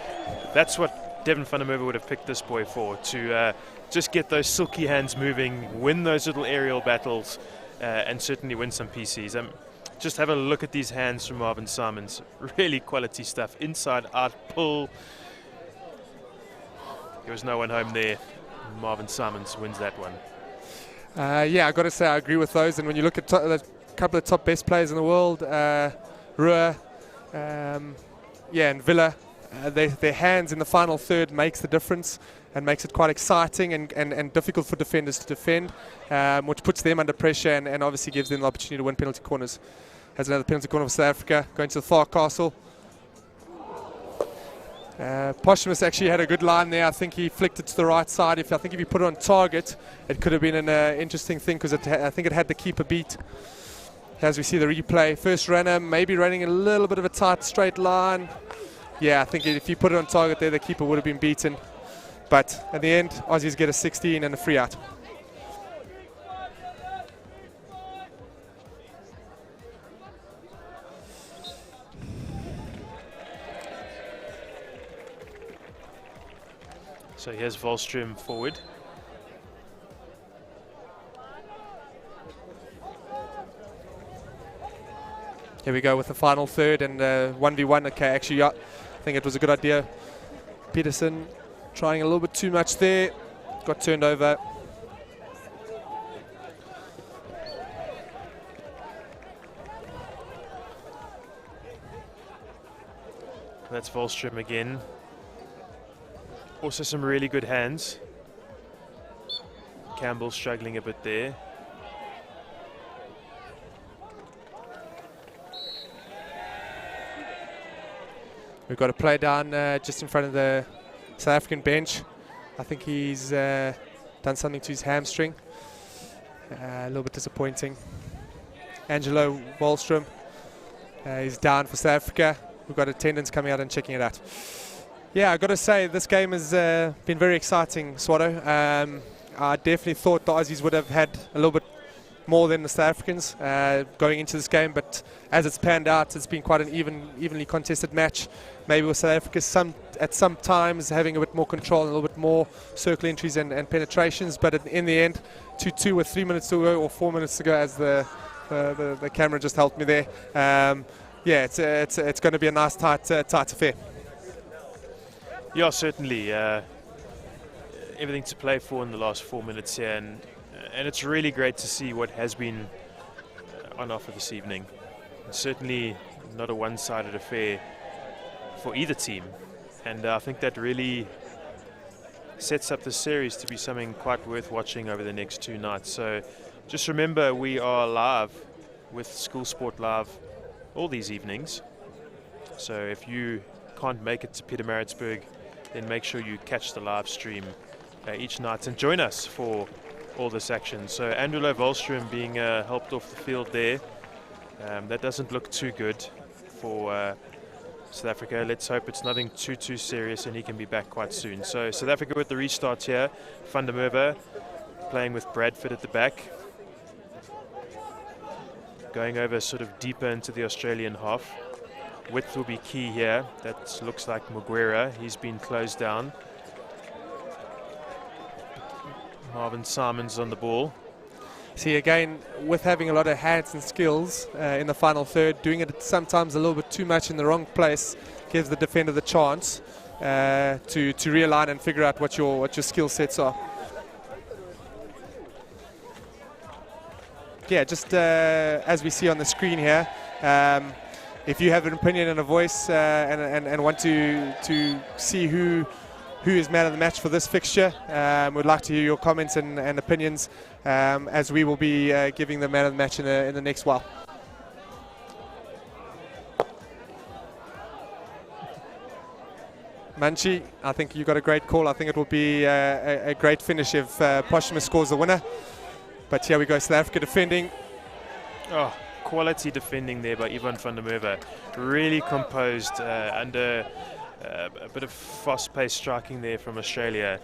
that's what Devin van der Merwe would have picked this boy for, to just get those silky hands moving, win those little aerial battles, and certainly win some PCs. Just have a look at these hands from Marvin Simons. Really quality stuff. Inside out pull. There was no one home there. Marvin Simons wins that one. Yeah, I've got to say I agree with those. And when you look at the couple of top best players in the world, Rua, and Villa, their hands in the final third makes the difference and makes it quite exciting and difficult for defenders to defend, which puts them under pressure and obviously gives them the opportunity to win penalty corners. Has another penalty corner for South Africa, going to the far castle. Posthumous actually had a good line there. I think he flicked it to the right side. I think if he put it on target, it could have been an interesting thing, because I think it had the keeper beat. As we see the replay, first runner maybe running a little bit of a tight straight line. Yeah, I think if you put it on target there, the keeper would have been beaten. But at the end, Aussies get a 16 and a free out. So here's Wallström forward. Here we go with the final third and 1v1. Okay, actually, yeah, I think it was a good idea. Peterson trying a little bit too much there. Got turned over. That's Wallström again. Also some really good hands. Campbell struggling a bit there. We've got a play down just in front of the South African bench. I think he's done something to his hamstring. A little bit disappointing. Angelo Wallström is down for South Africa. We've got attendants coming out and checking it out. Yeah, I've got to say, this game has been very exciting, Swado. I definitely thought the Aussies would have had a little bit more than the South Africans going into this game, but as it's panned out, it's been quite an evenly contested match. Maybe with South Africa at some times having a bit more control and a little bit more circle entries and penetrations, but in the end, 2-2 with 3 minutes to go or 4 minutes to go, as the camera just helped me there. Yeah, it's going to be a nice tight affair. Yeah, certainly. Everything to play for in the last 4 minutes here, and it's really great to see what has been on offer this evening. It's certainly not a one-sided affair for either team, and I think that really sets up the series to be something quite worth watching over the next 2 nights. So just remember, we are live with School Sport Live all these evenings. So if you can't make it to Pietermaritzburg, then make sure you catch the live stream each night and join us for all this action. So Angelo Wallström being helped off the field there. That doesn't look too good for South Africa. Let's hope it's nothing too serious and he can be back quite soon. So South Africa with the restart here. Van der Merwe playing with Bradford at the back. Going over sort of deeper into the Australian half. Width will be key here. That looks like Muguera. He's been closed down. Marvin Simons on the ball. See, again, with having a lot of hands and skills in the final third, doing it sometimes a little bit too much in the wrong place gives the defender the chance to realign and figure out what your skill sets are. Yeah, just as we see on the screen here, if you have an opinion and a voice and want to see who is man of the match for this fixture, we'd like to hear your comments and opinions, as we will be giving the man of the match in the next while. Manchi, I think you got a great call. I think it will be a great finish if Posthumous scores the winner. But here we go, South Africa defending. Oh, quality defending there by Ivan van der Merwe. Really composed under a bit of fast-paced striking there from Australia.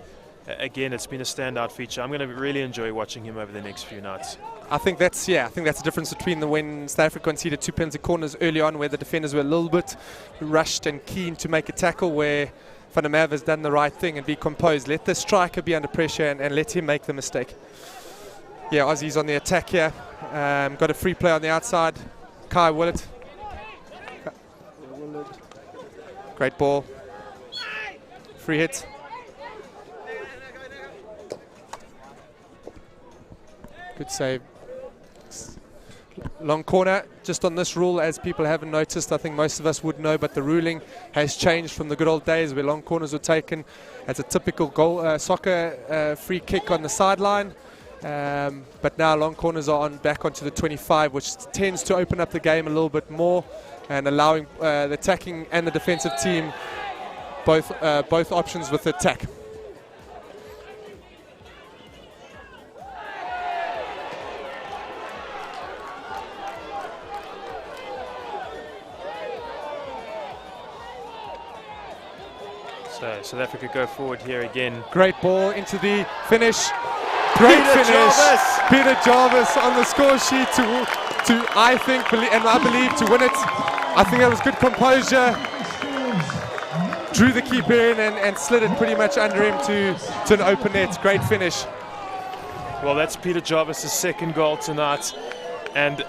Again, it's been a standout feature. I'm going to really enjoy watching him over the next few nights. I think that's the difference between when South Africa conceded 2 penalty corners early on, where the defenders were a little bit rushed and keen to make a tackle, where Van der Merwe has done the right thing and be composed. Let the striker be under pressure and let him make the mistake. Yeah, Aussies on the attack here. Got a free play on the outside. Kai Willett. Great ball. Free hit. Good save. Long corner, just on this rule, as people haven't noticed, I think most of us would know, but the ruling has changed from the good old days where long corners were taken as a typical goal, soccer free kick on the sideline. But now long corners are back onto the 25, which tends to open up the game a little bit more and allowing the attacking and the defensive team both options with attack. So South Africa go forward here again. Great ball into the finish. Great finish. Peter Jarvis on the score sheet to I think and I believe to win it. I think that was good composure. Drew the keeper in and slid it pretty much under him to an open net. Great finish. Well, that's Peter Jarvis' second goal tonight, and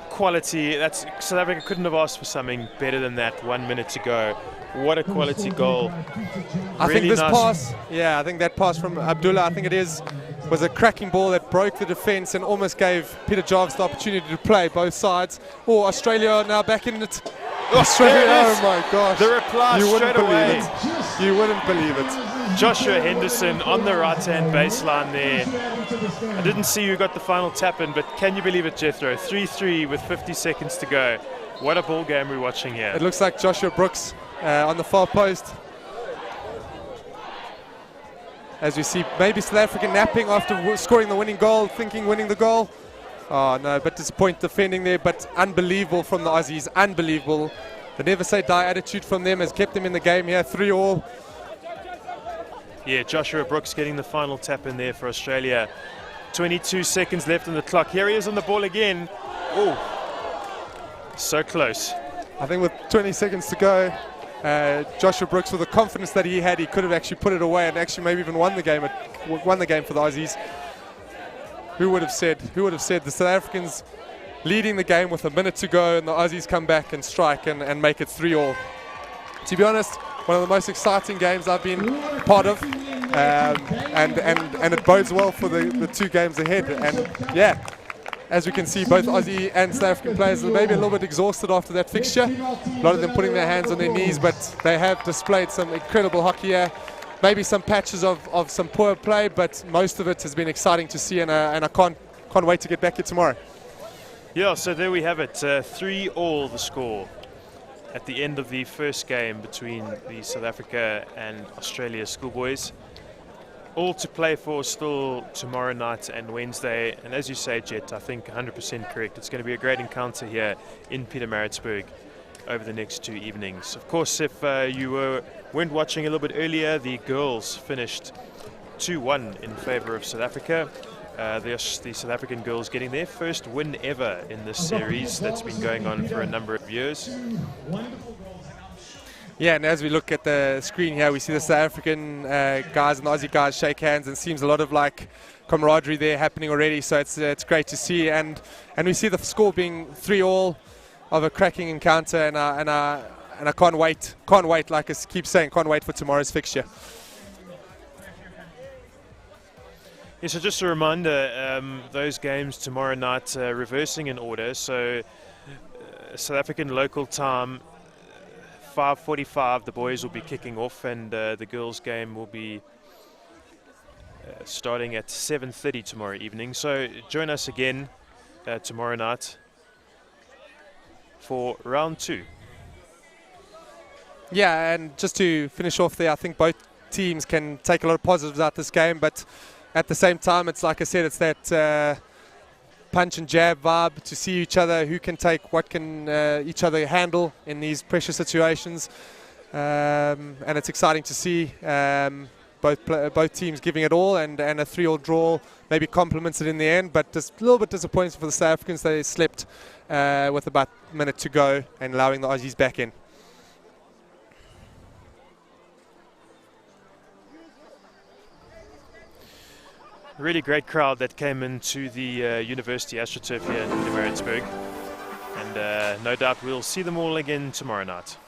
quality. That's South Africa couldn't have asked for something better than that 1 minute to go. What a quality goal. I really think this nice pass, I think that pass from Abdullah, I think it was a cracking ball that broke the defence and almost gave Peter Jarvis the opportunity to play both sides. Oh, Australia are now back in it. Australia, oh my gosh. The reply straight away. You wouldn't believe it. Joshua Henderson on the right-hand baseline there. I didn't see who got the final tap in, but can you believe it, Jethro? 3-3 with 50 seconds to go. What a ball game we're watching here. It looks like Joshua Brooks on the far post. As we see, maybe South Africa napping after scoring the winning goal, thinking winning the goal. Oh no, but disappointed defending there, but unbelievable from the Aussies, unbelievable. The never say die attitude from them has kept them in the game here, 3-3. Yeah, Joshua Brooks getting the final tap in there for Australia. 22 seconds left on the clock. Here he is on the ball again. Oh, so close. I think with 20 seconds to go, Joshua Brooks, with the confidence that he had, he could have actually put it away and actually maybe even won the game for the Aussies. Who would have said the South Africans leading the game with a minute to go and the Aussies come back and strike and make it 3-3. To be honest, one of the most exciting games I've been part of, and it bodes well for the two games ahead. And yeah, as we can see, both Aussie and South African players are maybe a little bit exhausted after that fixture. A lot of them putting their hands on their knees, but they have displayed some incredible hockey here. Maybe some patches of some poor play, but most of it has been exciting to see, and I can't wait to get back here tomorrow. Yeah, so there we have it. 3-3 the score at the end of the first game between the South Africa and Australia schoolboys. All to play for still tomorrow night and Wednesday. And as you say, Jet, I think 100% correct. It's going to be a great encounter here in Pietermaritzburg over the next 2 evenings. Of course, if you weren't watching a little bit earlier, the girls finished 2-1 in favour of South Africa. The South African girls getting their first win ever in this series that's been going on for a number of years. Yeah, and as we look at the screen here, we see the South African guys and the Aussie guys shake hands, and seems a lot of camaraderie there happening already. So it's great to see, and we see the score being 3-3 of a cracking encounter, and I can't wait. Like I keep saying, can't wait for tomorrow's fixture. Yeah, so just a reminder, those games tomorrow night reversing in order. So South African local time, 5:45, the boys will be kicking off, and the girls' game will be starting at 7:30 tomorrow evening. So join us again tomorrow night for round 2. Yeah, and just to finish off there, I think both teams can take a lot of positives out this game, but at the same time, it's like I said, it's that punch and jab vibe, to see each other, who can take what can each other handle in these pressure situations. And it's exciting to see both teams giving it all, and a 3-3 draw maybe complements it in the end, but just a little bit disappointing for the South Africans. They slept with about a minute to go and allowing the Aussies back in. Really great crowd that came into the University AstroTurf here in Maritzburg, and no doubt we'll see them all again tomorrow night.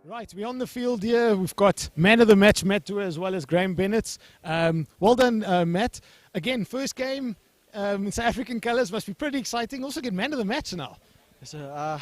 Right, we're on the field here. We've got man of the match, Matt Dewar, as well as Graham Bennett. Well done, Matt. Again, first game in South African colours must be pretty exciting. Also get man of the match now. So,